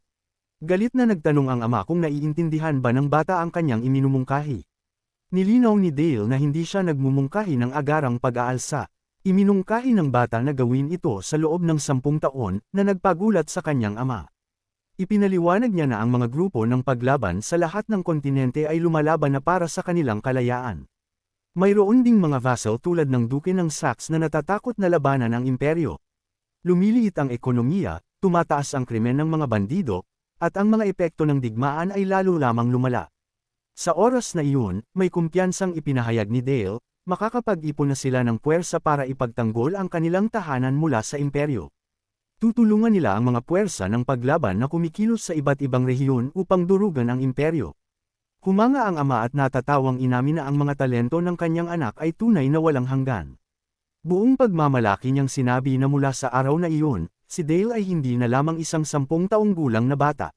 Galit na nagtanong ang ama kung naiintindihan ba ng bata ang kanyang iminumungkahi. Nilinaw ni Dale na hindi siya nagmumungkahi ng agarang pag-aalsa. Iminungkahi ng bata na gawin ito sa loob ng 10 taon na nagpagulat sa kanyang ama. Ipinaliwanag niya na ang mga grupo ng paglaban sa lahat ng kontinente ay lumalaban na para sa kanilang kalayaan. Mayroon ding mga vassal tulad ng Duke ng Saxe na natatakot na labanan ang imperyo. Lumiliit ang ekonomiya, tumataas ang krimen ng mga bandido, at ang mga epekto ng digmaan ay lalo lamang lumala. Sa oras na iyon, may kumpiyansang ipinahayag ni Dale, makakapag-ipon na sila ng puwersa para ipagtanggol ang kanilang tahanan mula sa imperyo. Tutulungan nila ang mga puwersa ng paglaban na kumikilos sa iba't ibang rehiyon upang durugan ang imperyo. Humanga ang ama at natatawang inamin na ang mga talento ng kanyang anak ay tunay na walang hanggan. Buong pagmamalaki niyang sinabi na mula sa araw na iyon, si Dale ay hindi na lamang isang 10 taong gulang na bata.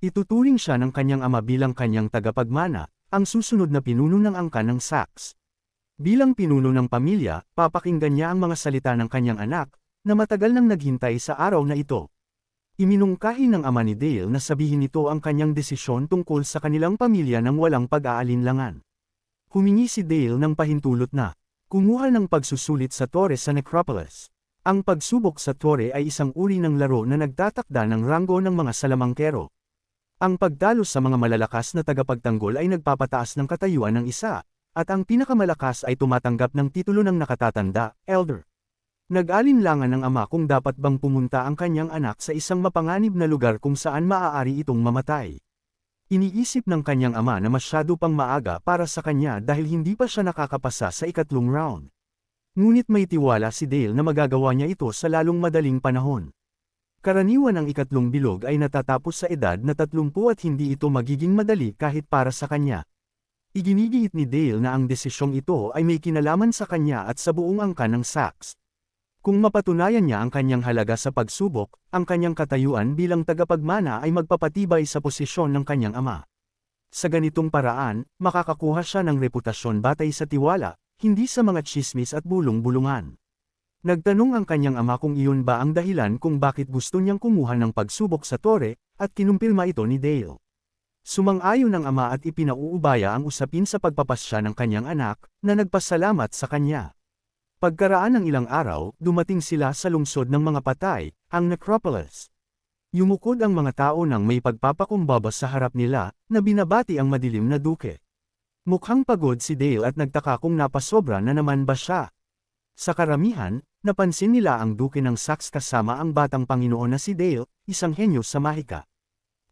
Ituturing siya ng kanyang ama bilang kanyang tagapagmana, ang susunod na pinuno ng angkan ng Saxe. Bilang pinuno ng pamilya, papakinggan niya ang mga salita ng kanyang anak, na matagal nang naghintay sa araw na ito. Iminungkahi ng ama ni Dale na sabihin nito ang kanyang desisyon tungkol sa kanilang pamilya nang walang pag-aalinlangan. Humingi si Dale ng pahintulot na kumuha ng pagsusulit sa tore sa necropolis. Ang pagsubok sa tore ay isang uri ng laro na nagtatakda ng ranggo ng mga salamangkero. Ang pagdalo sa mga malalakas na tagapagtanggol ay nagpapataas ng katayuan ng isa, at ang pinakamalakas ay tumatanggap ng titulo ng nakatatanda, elder. Nag-alinlangan ng ama kung dapat bang pumunta ang kanyang anak sa isang mapanganib na lugar kung saan maaari itong mamatay. Iniisip ng kanyang ama na masyado pang maaga para sa kanya dahil hindi pa siya nakakapasa sa ikatlong round. Ngunit may tiwala si Dale na magagawa niya ito sa lalong madaling panahon. Karaniwan ang ikatlong bilog ay natatapos sa edad na 30 at hindi ito magiging madali kahit para sa kanya. Iginigiit ni Dale na ang desisyong ito ay may kinalaman sa kanya at sa buong angkan ng Saxe. Kung mapatunayan niya ang kanyang halaga sa pagsubok, ang kanyang katayuan bilang tagapagmana ay magpapatibay sa posisyon ng kanyang ama. Sa ganitong paraan, makakakuha siya ng reputasyon batay sa tiwala, hindi sa mga tsismis at bulong-bulungan. Nagtanong ang kanyang ama kung iyon ba ang dahilan kung bakit gusto niyang kumuha ng pagsubok sa tore, at kinumpirma ito ni Dale. Sumang-ayon ang ama at ipinauubaya ang usapin sa pagpapasya ng kanyang anak, na nagpasalamat sa kanya. Pagkaraan ng ilang araw, dumating sila sa lungsod ng mga patay, ang Necropolis. Yumukod ang mga tao nang may pagpapakumbaba sa harap nila, na binabati ang madilim na duke. Mukhang pagod si Dale at nagtaka kung napasobra na naman ba siya. Sa karamihan, napansin nila ang duke ng Sax kasama ang batang Panginoon na si Dale, isang henyo sa mahika.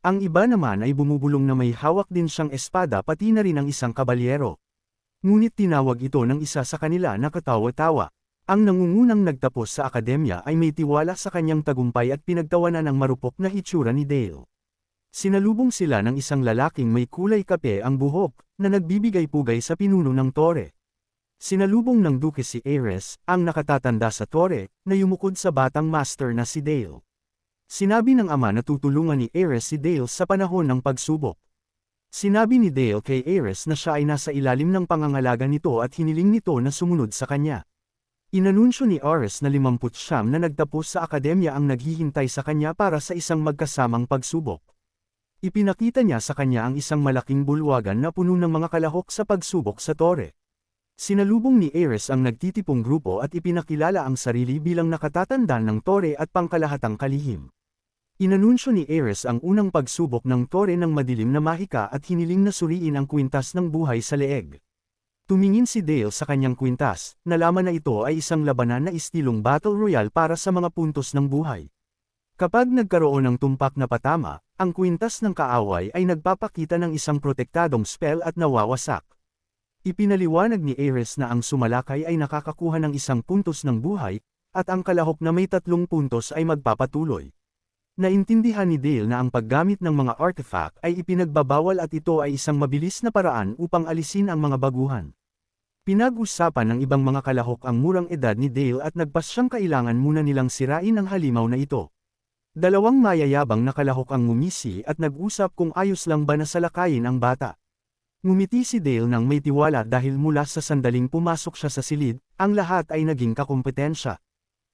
Ang iba naman ay bumubulong na may hawak din siyang espada pati na rin ang isang kabalyero. Ngunit tinawag ito ng isa sa kanila na katawa-tawa. Ang nangungunang nagtapos sa akademya ay may tiwala sa kanyang tagumpay at pinagtawanan ang marupok na hitsura ni Dale. Sinalubong sila ng isang lalaking may kulay kape ang buhok, na nagbibigay pugay sa pinuno ng tore. Sinalubong ng duke si Ares, ang nakatatanda sa tore, na yumukod sa batang master na si Dale. Sinabi ng ama na tutulungan ni Ares si Dale sa panahon ng pagsubok. Sinabi ni Dale kay Ares na siya ay nasa ilalim ng pangangalaga nito at hiniling nito na sumunod sa kanya. Inanunsyo ni Ares na 50 na nagtapos sa akademya ang naghihintay sa kanya para sa isang magkasamang pagsubok. Ipinakita niya sa kanya ang isang malaking bulwagan na puno ng mga kalahok sa pagsubok sa tore. Sinalubong ni Ares ang nagtitipong grupo at ipinakilala ang sarili bilang nakatatandaan ng tore at pangkalahatang kalihim. Inanunsyo ni Ares ang unang pagsubok ng tore ng madilim na mahika at hiniling na suriin ang kwintas ng buhay sa leeg. Tumingin si Dale sa kanyang kwintas, nalaman na ito ay isang labanan na istilong Battle Royale para sa mga puntos ng buhay. Kapag nagkaroon ng tumpak na patama, ang kwintas ng kaaway ay nagpapakita ng isang protektadong spell at nawawasak. Ipinaliwanag ni Ares na ang sumalakay ay nakakakuha ng 1 puntos ng buhay, at ang kalahok na may 3 puntos ay magpapatuloy. Naintindihan ni Dale na ang paggamit ng mga artifact ay ipinagbabawal at ito ay isang mabilis na paraan upang alisin ang mga baguhan. Pinag-usapan ng ibang mga kalahok ang murang edad ni Dale at nagpasyang kailangan muna nilang sirain ang halimaw na ito. 2 mayayabang na kalahok ang ngumisi at nag-usap kung ayos lang ba na salakayin ang bata. Ngumiti si Dale nang may tiwala dahil mula sa sandaling pumasok siya sa silid, ang lahat ay naging kakumpetensya.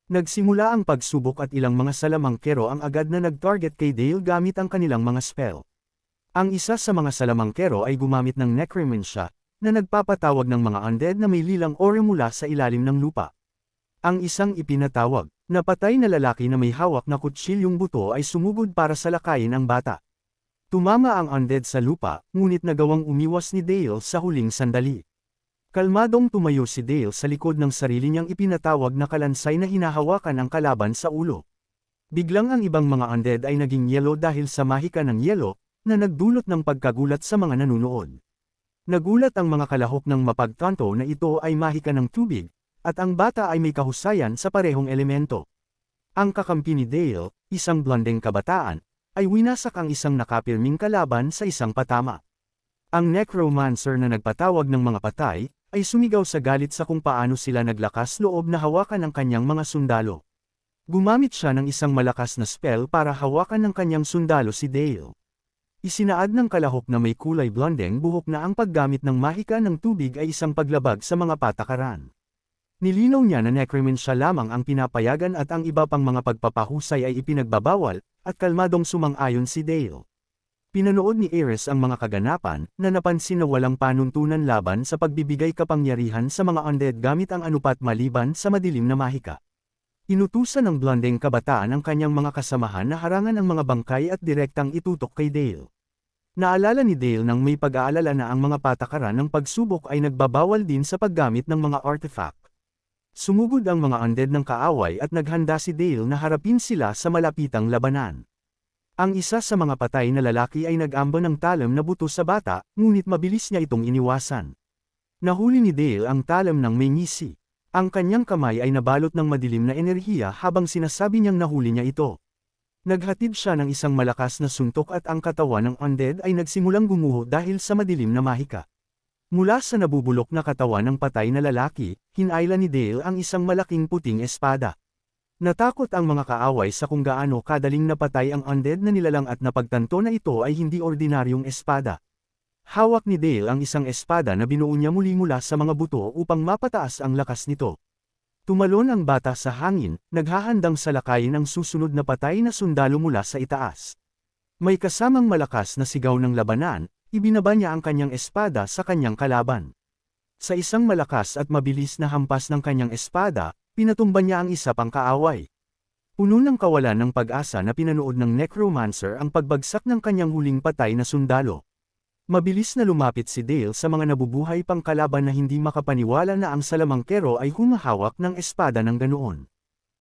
Nagsimula ang pagsubok at ilang mga salamangkero ang agad na nag-target kay Dale gamit ang kanilang mga spell. Ang isa sa mga salamangkero ay gumamit ng necromancia, na nagpapatawag ng mga undead na may lilang ore mula sa ilalim ng lupa. Ang isang ipinatawag, na patay na lalaki na may hawak na kutsilyong buto ay sumugod para salakayin ang bata. Tumama ang undead sa lupa, ngunit nagawang umiwas ni Dale sa huling sandali. Kalmadong tumayo si Dale sa likod ng sarili niyang ipinatawag na kalansay na hinahawakan ang kalaban sa ulo. Biglang ang ibang mga undead ay naging yelo dahil sa mahika ng yelo, na nagdulot ng pagkagulat sa mga nanunood. Nagulat ang mga kalahok ng mapagtanto na ito ay mahika ng tubig, at ang bata ay may kahusayan sa parehong elemento. Ang kakampi ni Dale, isang blondeng kabataan, ay winasak ang isang nakapirming kalaban sa isang patama. Ang necromancer na nagpatawag ng mga patay, ay sumigaw sa galit sa kung paano sila naglakas loob na hawakan ang kanyang mga sundalo. Gumamit siya ng isang malakas na spell para hawakan ng kanyang sundalo si Dale. Isinaad ng kalahok na may kulay blondeng buhok na ang paggamit ng mahika ng tubig ay isang paglabag sa mga patakaran. Nilinaw niya na necromancia lamang ang pinapayagan at ang iba pang mga pagpapahusay ay ipinagbabawal, at kalmadong sumang-ayon si Dale. Pinanood ni Ares ang mga kaganapan, na napansin na walang panuntunan laban sa pagbibigay kapangyarihan sa mga undead gamit ang anupat maliban sa madilim na mahika. Inutusan ng blondeng kabataan ang kanyang mga kasamahan na harangan ang mga bangkay at direktang itutok kay Dale. Naalala ni Dale nang may pag-aalala na ang mga patakaran ng pagsubok ay nagbabawal din sa paggamit ng mga artifact. Sumugod ang mga undead ng kaaway at naghanda si Dale na harapin sila sa malapitang labanan. Ang isa sa mga patay na lalaki ay nag-amba ng talam na buto sa bata, ngunit mabilis niya itong iniwasan. Nahuli ni Dale ang talam ng may ngisi. Ang kanyang kamay ay nabalot ng madilim na enerhiya habang sinasabi niyang nahuli niya ito. Naghatid siya ng isang malakas na suntok at ang katawan ng undead ay nagsimulang gumuho dahil sa madilim na mahika. Mula sa nabubulok na katawan ng patay na lalaki, hinayla ni Dale ang isang malaking puting espada. Natakot ang mga kaaway sa kung gaano kadaling napatay ang undead na nilalang at napagtanto na ito ay hindi ordinaryong espada. Hawak ni Dale ang isang espada na binuo niya muli mula sa mga buto upang mapataas ang lakas nito. Tumalon ang bata sa hangin, naghahandang salakayin ang susunod na patay na sundalo mula sa itaas. May kasamang malakas na sigaw ng labanan, ibinaba niya ang kanyang espada sa kanyang kalaban. Sa isang malakas at mabilis na hampas ng kanyang espada, pinatumba niya ang isa pang kaaway. Puno ng kawalan ng pag-asa na pinanood ng necromancer ang pagbagsak ng kanyang huling patay na sundalo. Mabilis na lumapit si Dale sa mga nabubuhay pang kalaban na hindi makapaniwala na ang salamangkero ay humahawak ng espada ng ganoon.